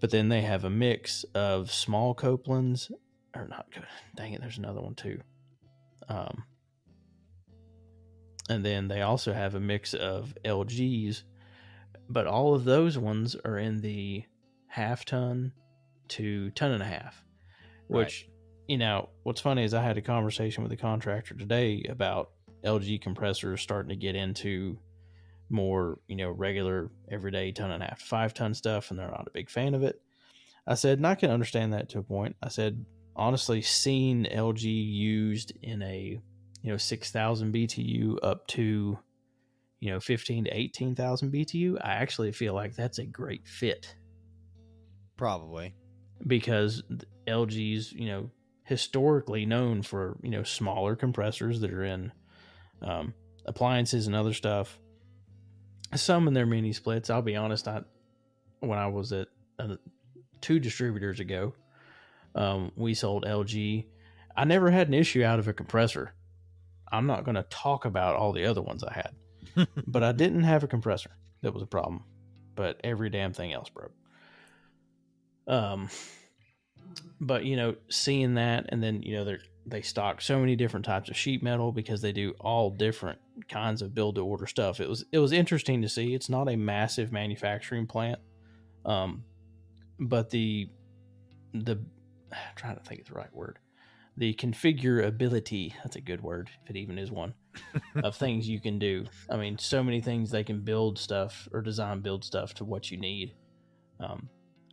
But then they have a mix of small Copelands, or not. Dang it, there's another one too. And then they also have a mix of LGs, but all of those ones are in the 1/2 ton to 1.5 tons, which, what's funny is I had a conversation with a contractor today about LG compressors starting to get into more, regular everyday 1.5 to 5 ton stuff, and they're not a big fan of it. I said, and I can understand that to a point. I said, honestly, seeing LG used in a 6,000 BTU up to 15 to 18,000 BTU, I actually feel like that's a great fit. Probably. Because LG's, historically known for, smaller compressors that are in appliances and other stuff. Some in their mini splits. I'll be honest, when I was at 2 distributors ago, we sold LG. I never had an issue out of a compressor. I'm not going to talk about all the other ones I had, but I didn't have a compressor that was a problem. But every damn thing else broke. But seeing that, and then they stock so many different types of sheet metal because they do all different kinds of build to order stuff. It was interesting to see. It's not a massive manufacturing plant, but the I'm trying to think of the right word. The configurability, that's a good word, if it even is one, of things you can do. I mean, so many things they can build stuff or build stuff to what you need.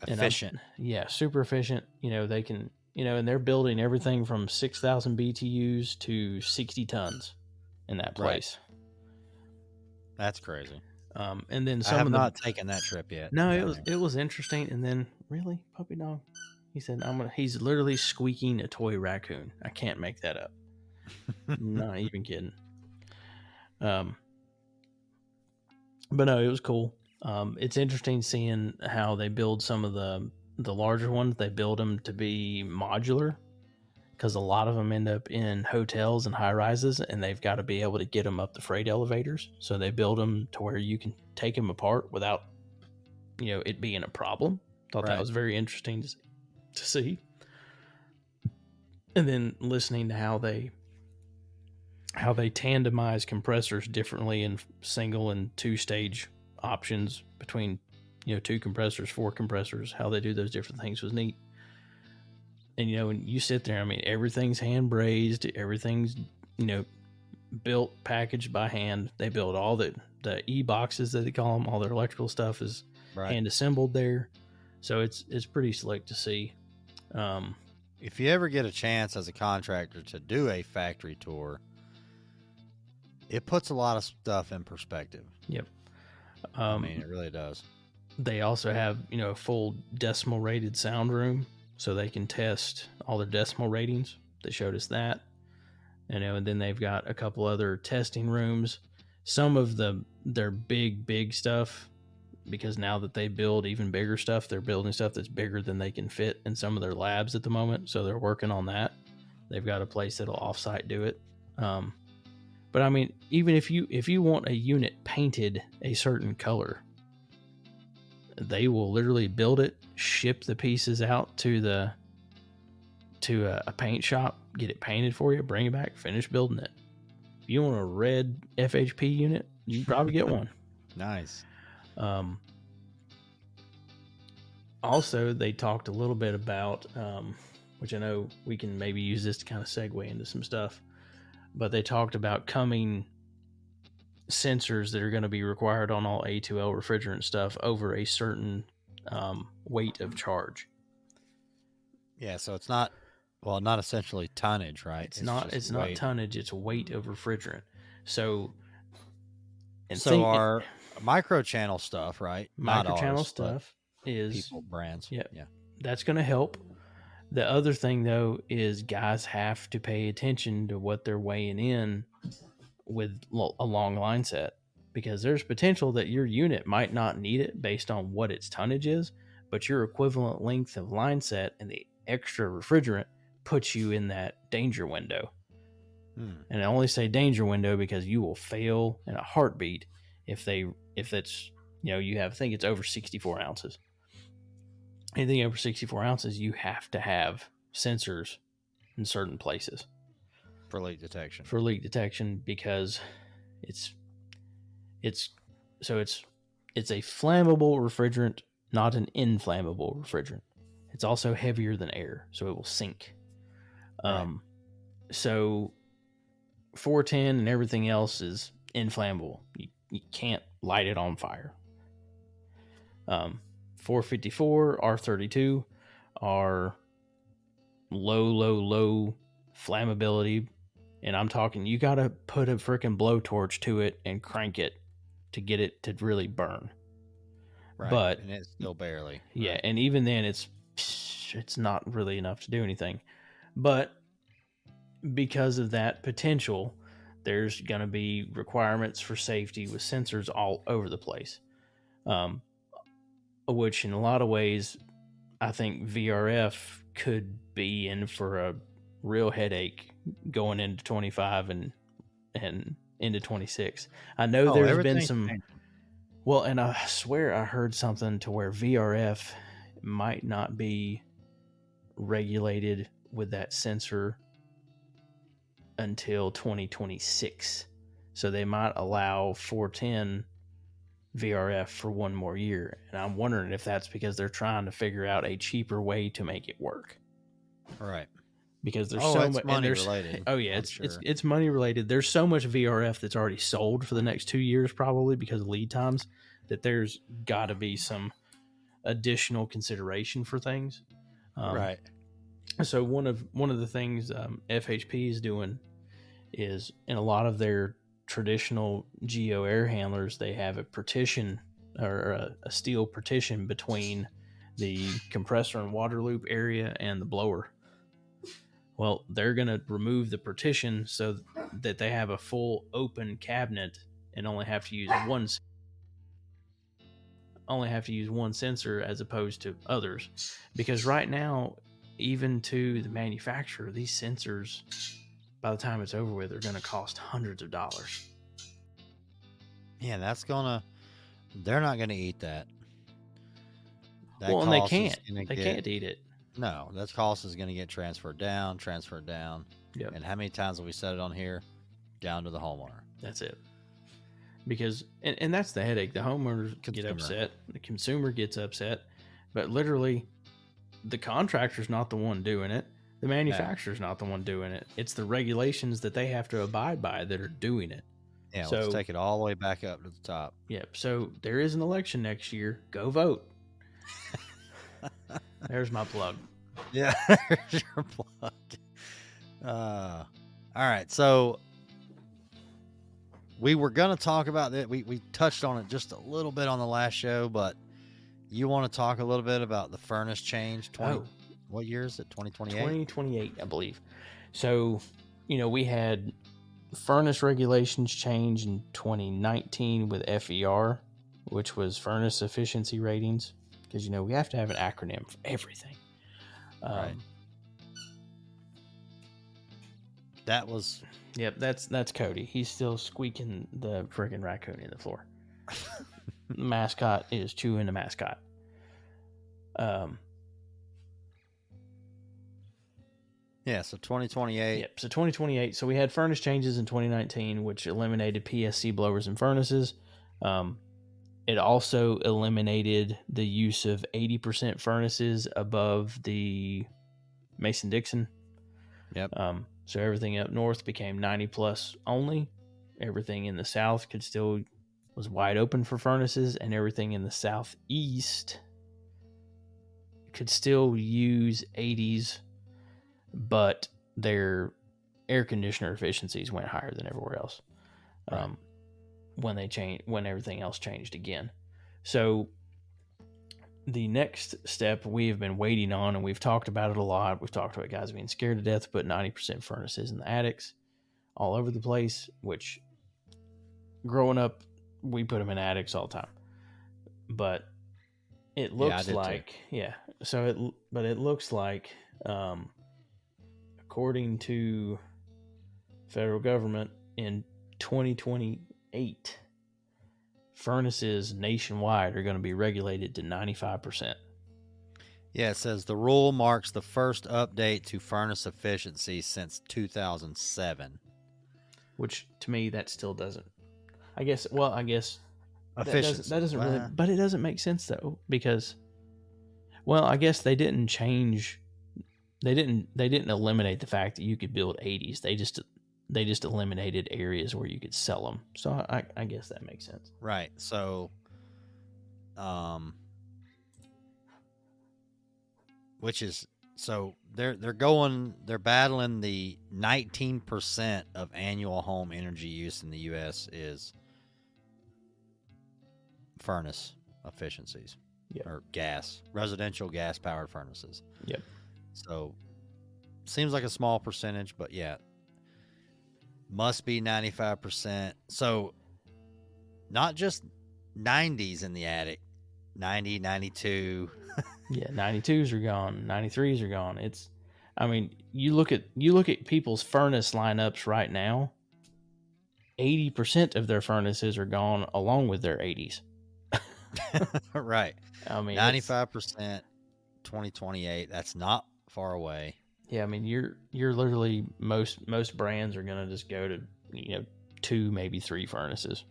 Efficient. Yeah, super efficient. They can, and they're building everything from 6,000 BTUs to 60 tons in that place. Right. That's crazy. And then I have not taken that trip yet. No, it was interesting. And then really, puppy dog. He said, he's literally squeaking a toy raccoon. I can't make that up. Not even kidding. But no, it was cool. It's interesting seeing how they build some of the larger ones. They build them to be modular because a lot of them end up in hotels and high rises, and they've got to be able to get them up the freight elevators. So they build them to where you can take them apart without, it being a problem. Thought that was very interesting to see. And then listening to how they tandemize compressors differently in single and 2-stage options between 2 compressors, 4 compressors, how they do those different things was neat. And when you sit there, I mean, everything's hand brazed, everything's built, packaged by hand. They build all the e-boxes that they call them, all their electrical stuff is hand assembled there. So it's pretty slick to see. If you ever get a chance as a contractor to do a factory tour, it puts a lot of stuff in perspective. Yep. I mean, it really does. They also have, a full decimal rated sound room so they can test all their decimal ratings. They showed us that. And then they've got a couple other testing rooms. Some of their big stuff, because now that they build even bigger stuff, they're building stuff that's bigger than they can fit in some of their labs at the moment. So they're working on that. They've got a place that'll offsite do it. But I mean, even if you want a unit painted a certain color, they will literally build it, ship the pieces out to a paint shop, get it painted for you, bring it back, finish building it. If you want a red FHP unit, you can probably get one. Nice. Also, they talked a little bit about, which I know we can maybe use this to kind of segue into some stuff, but they talked about coming sensors that are going to be required on all A2L refrigerant stuff over a certain weight of charge. Yeah, so it's not essentially tonnage, right? It's not tonnage, it's weight of refrigerant. So our microchannel stuff, right? Microchannel stuff is people brands. Yeah. That's going to help. The other thing though is guys have to pay attention to what they're weighing in with a long line set, because there's potential that your unit might not need it based on what its tonnage is, but your equivalent length of line set and the extra refrigerant puts you in that danger window. And I only say danger window because you will fail in a heartbeat if it's you have, I think it's over 64 ounces. Anything over 64 ounces, you have to have sensors in certain places for leak detection. Because it's a flammable refrigerant, not an inflammable refrigerant. It's also heavier than air, so it will sink. Right. So 410 and everything else is inflammable. You can't light it on fire. 454, R32 are low flammability. And I'm talking, you got to put a freaking blowtorch to it and crank it to get it to really burn. Right. But, and it's still barely. Yeah. Right. And even then it's not really enough to do anything. But because of that potential, there's going to be requirements for safety with sensors all over the place, which in a lot of ways, I think VRF could be in for a real headache going into 25 and into 26. I know there's been some. changing. Well, and I swear I heard something to where VRF might not be regulated with that sensor until 2026. So they might allow 410 VRF for one more year. And I'm wondering if that's because they're trying to figure out a cheaper way to make it work. Right. Because there's so so much money related. Oh yeah, sure. it's money related. There's so much VRF that's already sold for the next 2 years probably because of lead times that there's got to be some additional consideration for things. Right. So one of the things FHP is doing is in a lot of their traditional geo air handlers, they have a partition or a steel partition between the compressor and water loop area and the blower. Well, they're going to remove the partition so that they have a full open cabinet and only have to use one sensor as opposed to others. Because right now, even to the manufacturer, these sensors, by the time it's over with, are going to cost hundreds of dollars. Yeah, they're not going to eat that. Well, and they can't. They can't eat it. No, that cost is going to get transferred down. Yep. And how many times have we said it on here? Down to the homeowner. That's it. Because, and that's the headache. The homeowners get upset. The consumer gets upset. But literally, the contractor's not the one doing it. The manufacturer's not the one doing it. It's the regulations that they have to abide by that are doing it. Yeah, so, let's take it all the way back up to the top. Yep. So there is an election next year. Go vote. There's my plug. Yeah, there's your plug. All right, so we were going to talk about that. We touched on it just a little bit on the last show, but you want to talk a little bit about the furnace change? What year is it? 2028? 2028, I believe. So, we had furnace regulations change in 2019 with FER, which was furnace efficiency ratings. Because, we have to have an acronym for everything. Right. That was... Yep, that's Cody. He's still squeaking the friggin' raccoon in the floor. The mascot is chewing the mascot. Yeah, so 2028. Yep, so 2028. So we had furnace changes in 2019, which eliminated PSC blowers and furnaces. It also eliminated the use of 80% furnaces above the Mason-Dixon. Yep. So everything up north became 90 plus only. Everything in the south was wide open for furnaces, and everything in the southeast could still use 80s, but their air conditioner efficiencies went higher than everywhere else. Right. When everything else changed again. So the next step we have been waiting on, and we've talked about it a lot. We've talked about guys being scared to death to put 90% furnaces in the attics all over the place, which growing up, we put them in attics all the time. But it looks like, but it looks like, according to federal government, in 2028, furnaces nationwide are going to be regulated to 95%. Yeah, it says the rule marks the first update to furnace efficiency since 2007. Which, to me, that still doesn't. I guess efficiency. That doesn't really, but it doesn't make sense though, because, I guess they didn't change. They didn't eliminate the fact that you could build 80s. They just eliminated areas where you could sell them. So I guess that makes sense. Right. So, they're battling the 19% of annual home energy use in the U.S. is furnace efficiencies. Yep. Or residential gas powered furnaces. Yep. So seems like a small percentage, but yeah, must be 95%. So not just 90s in the attic, 90, 92. Yeah, 92s are gone, 93s are gone. I mean, you look at people's furnace lineups right now. 80% of their furnaces are gone along with their 80s. Right. I mean, 95%, 2028. That's not far away. Yeah, I mean, you're literally most brands are gonna just go to 2, maybe 3 furnaces.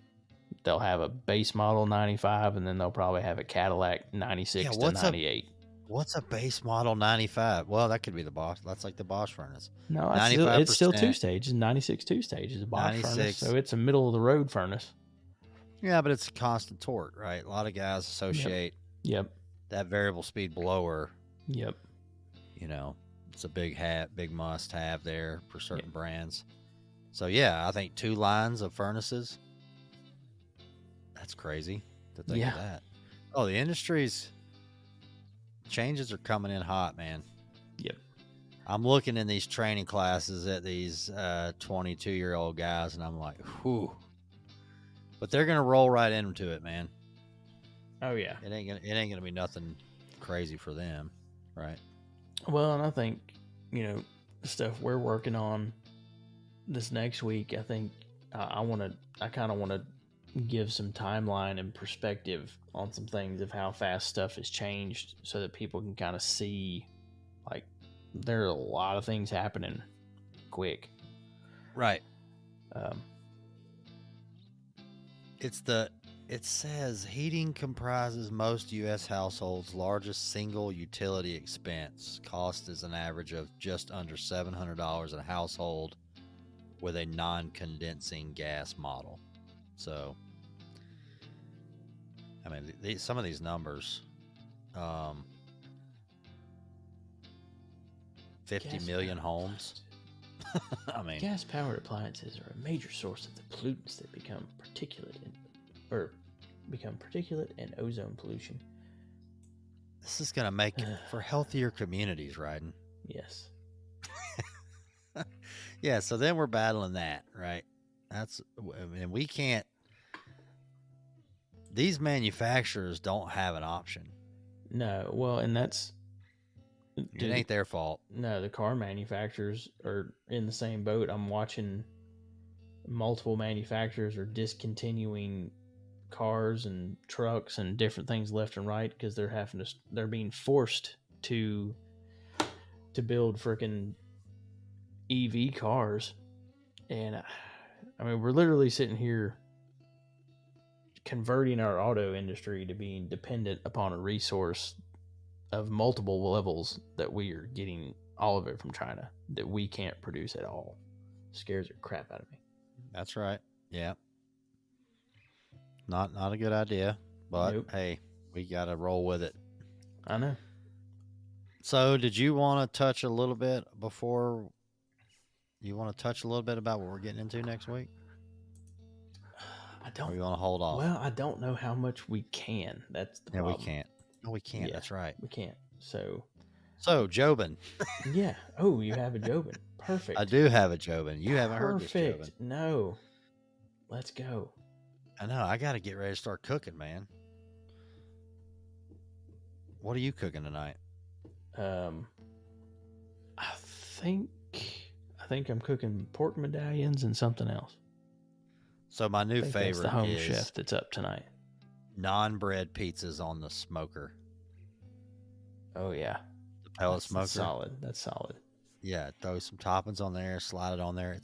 They'll have a base model 95, and then they'll probably have a Cadillac 96 to 98. What's a base model 95? Well, that could be the Bosch. That's like the Bosch furnace. No, it's still 2-stage. 96 2-stage is a Bosch 96. furnace, so it's a middle of the road furnace. Yeah, but it's a constant torque, right? A lot of guys associate Yep. that variable speed blower. Yep. It's a big must have there for certain brands. So yeah, I think 2 lines of furnaces. That's crazy to think of that. Oh, the industry's changes are coming in hot, man. Yep. I'm looking in these training classes at these 22-year-old guys, and I'm like, whew. But they're gonna roll right into it, man. Oh yeah. It ain't gonna be nothing crazy for them, right? Well, and I think the stuff we're working on this next week. I think I kind of want to give some timeline and perspective on some things of how fast stuff has changed, so that people can kind of see, like, there are a lot of things happening quick. Right. It says heating comprises most U.S. households' largest single utility expense. Cost is an average of just under $700 a household with a non-condensing gas model. So, I mean, some of these numbers, 50 million homes. I mean, gas-powered appliances are a major source of the pollutants that become particulate and ozone pollution. This is going to make for healthier communities, Rhydon. Yes. Yeah, so then we're battling that, right? We can't. These manufacturers don't have an option. No, well, and it ain't their fault. No, the car manufacturers are in the same boat. I'm watching multiple manufacturers are discontinuing cars and trucks and different things left and right because they're being forced to build freaking EV cars. And I mean, we're literally sitting here converting our auto industry to being dependent upon a resource of multiple levels that we are getting all of it from China that we can't produce at all. Scares the crap out of me. That's right. Yeah. Not a good idea, but Nope. Hey, we got to roll with it. I know. So, did you want to touch a little bit about what we're getting into next week? I don't. Or you want to hold off? Well, I don't know how much we can. That's the problem. We can't. No, we can't. Yeah, That's right. We can't. So, Jobin. Yeah. Oh, you have a Jobin. Perfect. I do have a Jobin. You haven't heard this Jobin. No. Let's go. I know. I got to get ready to start cooking, man. What are you cooking tonight? I think I'm cooking pork medallions and something else. So my new favorite that's the home is chef that's up tonight. Non-bread pizzas on the smoker. Oh yeah, the pellet smoker. That's solid. Yeah, throw some toppings on there, slide it on there.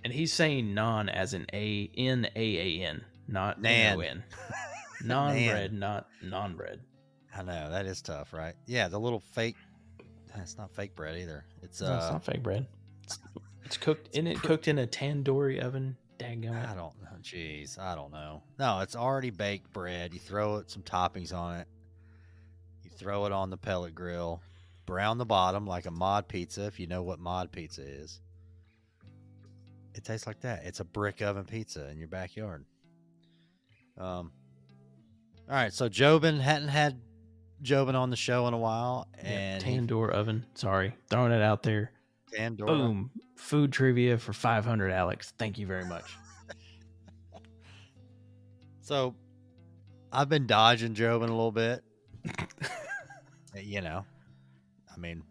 And he's saying non as an N-A-A-N, not N-O-N. Non-bread, not non-bread. I know, that is tough, right? Yeah, the little fake. It's not fake bread either. It's not fake bread. It's cooked. Isn't it cooked in a tandoori oven? Daggone it. I don't know. Jeez, I don't know. No, it's already baked bread. You throw some toppings on it. You throw it on the pellet grill. Brown the bottom like a mod pizza, if you know what mod pizza is. It tastes like that. It's a brick oven pizza in your backyard. All right, so Jobin hadn't had Jobin on the show in a while, Yeah, and tan door oven. Sorry, throwing it out there. Tandora. Boom. Food trivia for 500, Alex. Thank you very much. So I've been dodging Jobin a little bit. You know, I mean,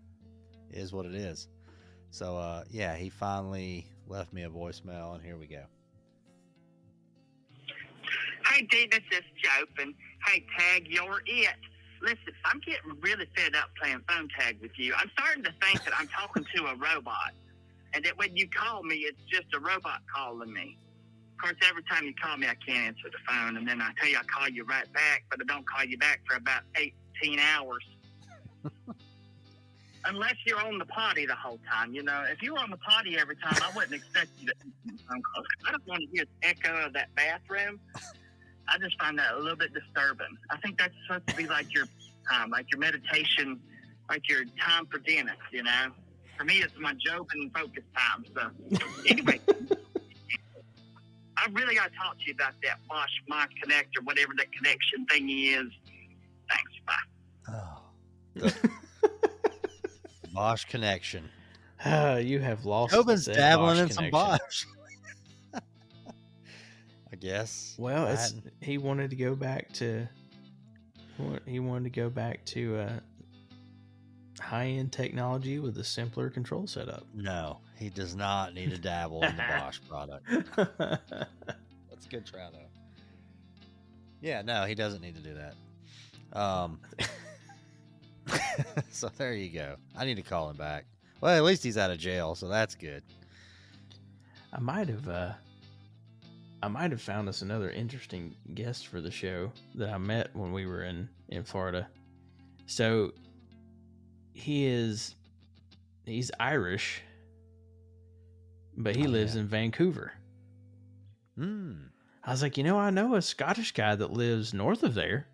it is what it is. So, yeah, he finally left me a voicemail, and here we go. Hey, Dennis, it's Jobin. Hey, Tag, you're it. Listen, I'm getting really fed up playing phone tag with you. I'm starting to think that I'm talking to a robot, and that when you call me, it's just a robot calling me. Of course, every time you call me, I can't answer the phone, and then I tell you I call you right back, but I don't call you back for about 18 hours. Unless you're on the potty the whole time. You know, if you were on the potty every time, I wouldn't expect you to answer the phone calls. I don't want to hear the echo of that bathroom. I just find that a little bit disturbing. I think that's supposed to be like your time, like your meditation, like your time for Dennis, you know? For me, it's my joke and focus time. So, anyway, I really got to talk to you about that Bosch mic connector, whatever that connection thing is. Thanks. Bye. Oh. Bosch connection. You have lost. Jobin's the dabbling Bosch in some connection. Bosch. I guess. Well, he wanted to go back to. He wanted to go back to high-end technology with a simpler control setup. No, he does not need to dabble in the Bosch product. That's a good try, though. Yeah, no, he doesn't need to do that. So there you go. I need to call him back. Well, at least he's out of jail, so that's good. I might have found us another interesting guest for the show that I met when we were in Florida. So he's Irish, but he lives in Vancouver. I was like, I know a Scottish guy that lives north of there.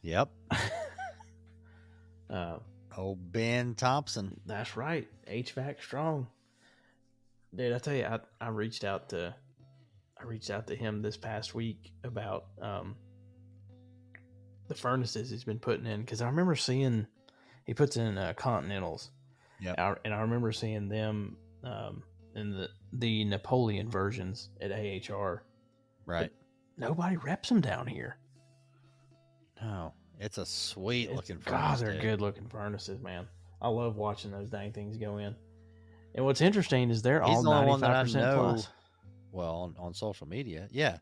Yep. Old Ben Thompson. That's right. HVAC strong. Dude, I tell you, I reached out to him this past week about the furnaces he's been putting in, because I remember seeing he puts in Continentals. Yeah. And I remember seeing them in the Napoleon versions at AHR. Right. But nobody reps them down here. No. It's a sweet looking furnace. God, they're good looking furnaces, man. I love watching those dang things go in. And what's interesting is they're all 95% plus. Well, on social media, yeah.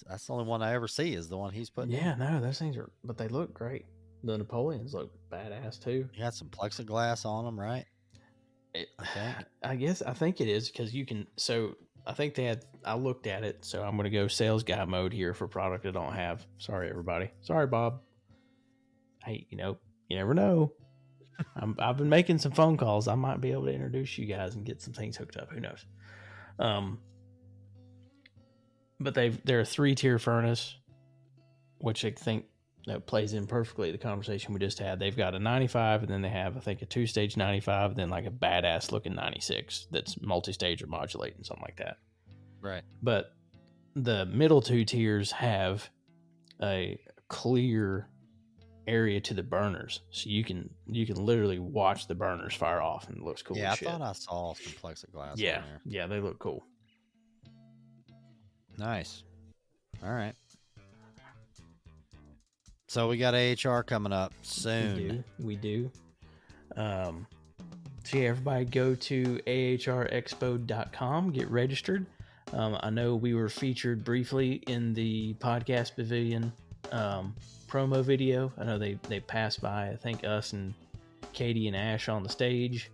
That's the only one I ever see is the one he's putting. Yeah, no, those things are, but they look great. The Napoleons look badass too. You got some plexiglass on them, right? I think it is because you can. So I think they had. I looked at it, so I'm going to go sales guy mode here for product I don't have. Sorry, everybody. Sorry, Bob. Hey, you never know. I've been making some phone calls. I might be able to introduce you guys and get some things hooked up. Who knows? But they're a 3-tier furnace, which I think plays in perfectly the conversation we just had. They've got a 95, and then they have, I think, a 2-stage 95, and then like a badass looking 96 that's multi-stage or modulating, something like that. Right. But the middle 2 tiers have a clear area to the burners, so you can literally watch the burners fire off, and it looks cool. Yeah, as shit. I thought I saw some plexiglass. Yeah, in there. yeah, they look cool. Nice. All right. So we got AHR coming up soon. We do. So yeah, everybody go to ahrexpo.com, get registered. I know we were featured briefly in the Podcast Pavilion promo video. I know they passed by, I think, us and Katie and Ash on the stage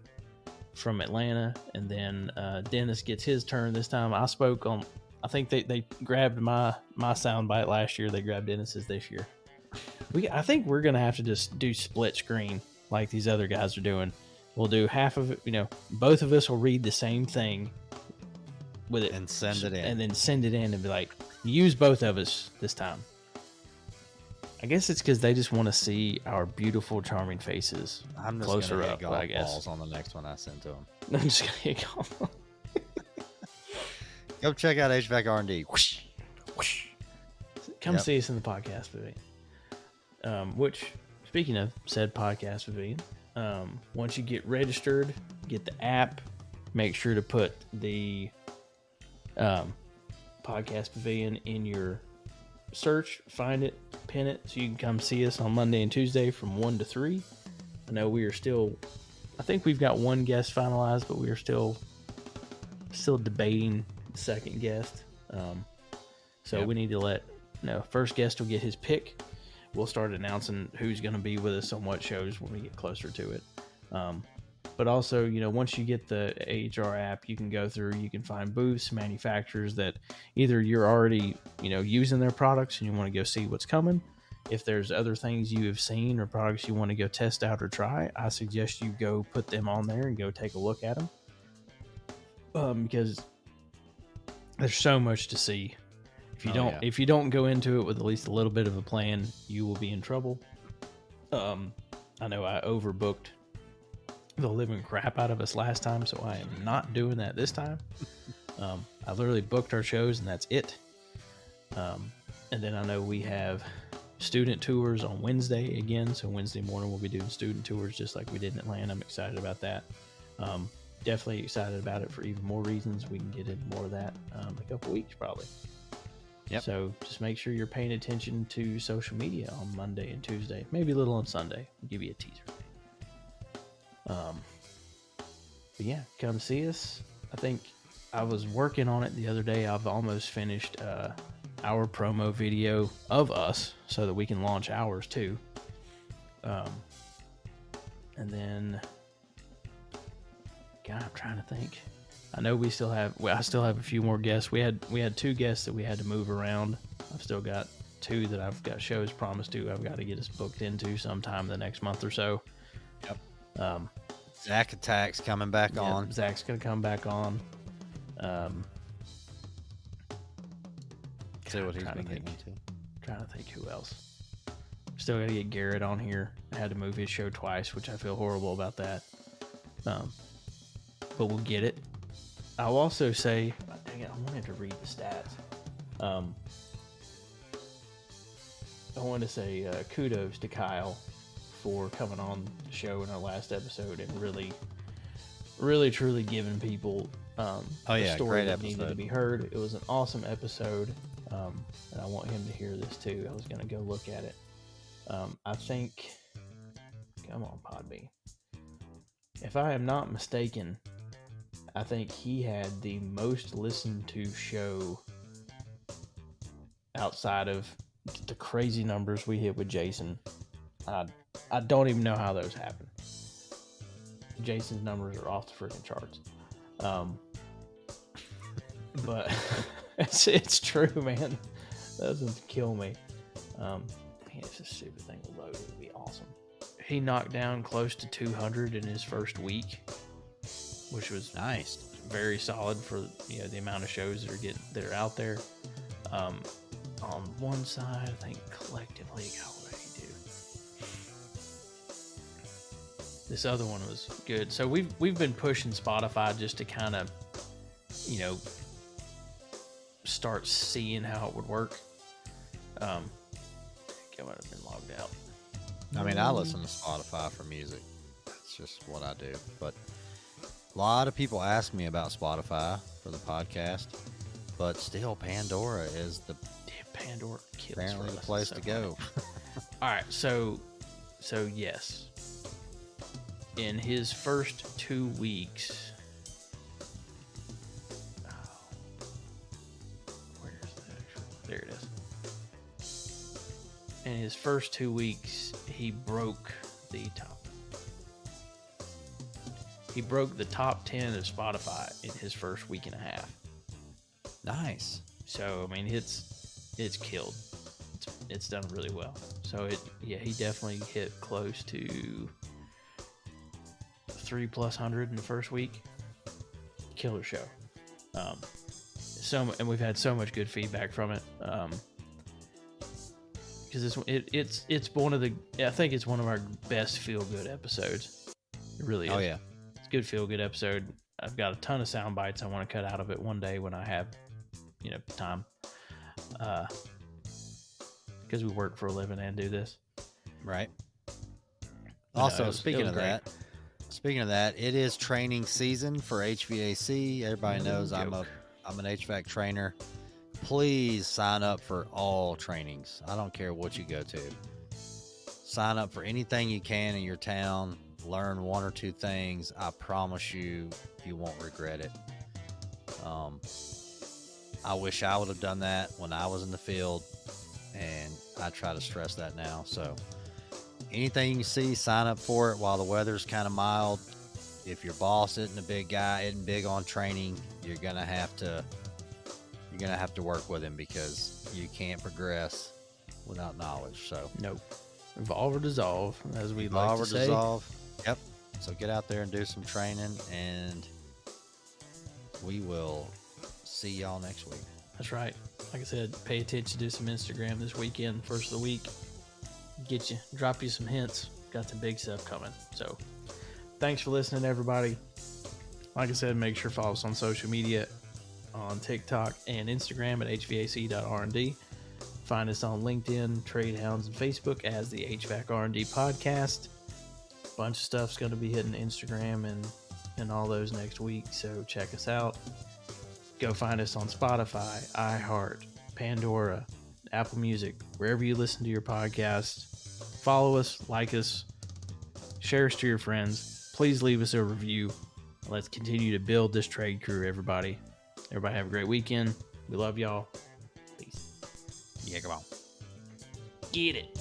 from Atlanta, and then Dennis gets his turn this time. I spoke on, I think they grabbed my soundbite last year. They grabbed Dennis's this year. I think we're gonna have to just do split screen like these other guys are doing. We'll do half of it. Both of us will read the same thing with it and send it in, and then send it in and be like, use both of us this time. I guess it's because they just want to see our beautiful, charming faces I'm just closer gonna up. hit I guess balls on the next one I send to them. I'm just gonna hit golf. Go check out HVAC R&D. Whoosh, whoosh. Come see us in the podcast movie. which, speaking of said podcast pavilion, once you get registered, get the app, make sure to put the podcast pavilion in your search, find it, pin it, so you can come see us on Monday and Tuesday from 1 to 3. I know we are still, I think we've got one guest finalized, but we are still debating the second guest. So we need to let, first guest will get his pick. We'll start announcing who's going to be with us on what shows when we get closer to it. But also, once you get the AHR app, you can go through, you can find booths, manufacturers that either you're already, using their products and you want to go see what's coming. If there's other things you have seen or products you want to go test out or try, I suggest you go put them on there and go take a look at them. Because there's so much to see. If you don't go into it with at least a little bit of a plan, you will be in trouble. I know I overbooked the living crap out of us last time, so I am not doing that this time. I literally booked our shows and that's it. And then I know we have student tours on Wednesday again, so Wednesday morning we'll be doing student tours just like we did in Atlanta. I'm excited about that. Definitely excited about it for even more reasons. We can get into more of that in a couple weeks probably. Yep. So just make sure you're paying attention to social media on Monday and Tuesday, maybe a little on Sunday. I'll give you a teaser. But yeah, come see us. I think I was working on it the other day. I've almost finished our promo video of us so that we can launch ours too. And then, God, I'm trying to think. I know I still have a few more guests. We had 2 guests that we had to move around. I've still got 2 that I've got shows promised to. I've got to get us booked into sometime the next month or so. Yep. Zach Attack's coming back on. Zach's gonna come back on. See what he's been getting into. Trying to think who else. Still got to get Garrett on here. I had to move his show twice, which I feel horrible about that. But we'll get it. I'll also say, dang it, I wanted to read the stats. I want to say kudos to Kyle for coming on the show in our last episode and really truly giving people a story that needed to be heard. It was an awesome episode, and I want him to hear this too. I was going to go look at it. I think, come on, Podbean. If I am not mistaken, I think he had the most listened to show outside of the crazy numbers we hit with Jason. I don't even know how those happen. Jason's numbers are off the freaking charts. But it's true, man. That doesn't kill me. If this stupid thing will load, it would be awesome. He knocked down close to 200 in his first week, which was nice. Very solid for the amount of shows that are out there. On one side, I think collectively, God, what did he do? This other one was good. So we've been pushing Spotify just to kind of, start seeing how it would work. I might have been logged out. I mean, I listen to Spotify for music. That's just what I do. But a lot of people ask me about Spotify for the podcast, but still, Pandora is Pandora kills apparently the us. place to go. All right, so yes, in his first 2 weeks, where is that actually? There it is. In his first 2 weeks, he broke the top 10 of Spotify in his first week and a half. Nice. So I mean, it's killed. It's done really well. So he definitely hit close to 300+ in the first week. Killer show. And we've had so much good feedback from it. Because it's one of the, I think it's one of our best feel good episodes. It really is. Oh yeah, it's a good feel good episode. I've got a ton of sound bites I want to cut out of it one day when I have time, because we work for a living and do this. Right. But Also, it was speaking of great. that, it is training season for HVAC. Everybody knows I'm an HVAC trainer. Please sign up for all trainings. I don't care what you go to. Sign up for anything you can in your town. Learn one or two things. I promise you won't regret it. I wish I would have done that when I was in the field, and I try to stress that now. So anything you see, sign up for it while the weather's kind of mild. If your boss isn't a big guy, isn't big on training, you're gonna have to work with him, because you can't progress without knowledge. So Nope. Evolve or dissolve, as we like evolve to or say. dissolve. Yep. So get out there and do some training, and we will see y'all next week. That's right. Like I said, pay attention to some Instagram this weekend, first of the week. Drop you some hints. Got some big stuff coming. So thanks for listening, everybody. Like I said, make sure to follow us on social media on TikTok and Instagram at hvac.rnd. Find us on LinkedIn, Trade Hounds, and Facebook as the HVAC R&D Podcast. Bunch of stuff's going to be hitting Instagram and all those next week, so check us out. Go find us on Spotify, iHeart, Pandora, Apple Music, wherever you listen to your podcast. Follow us, like us, share us to your friends. Please leave us a review. Let's continue to build this trade crew, everybody. Everybody have a great weekend. We love y'all. Peace. Yeah, come on. Get it.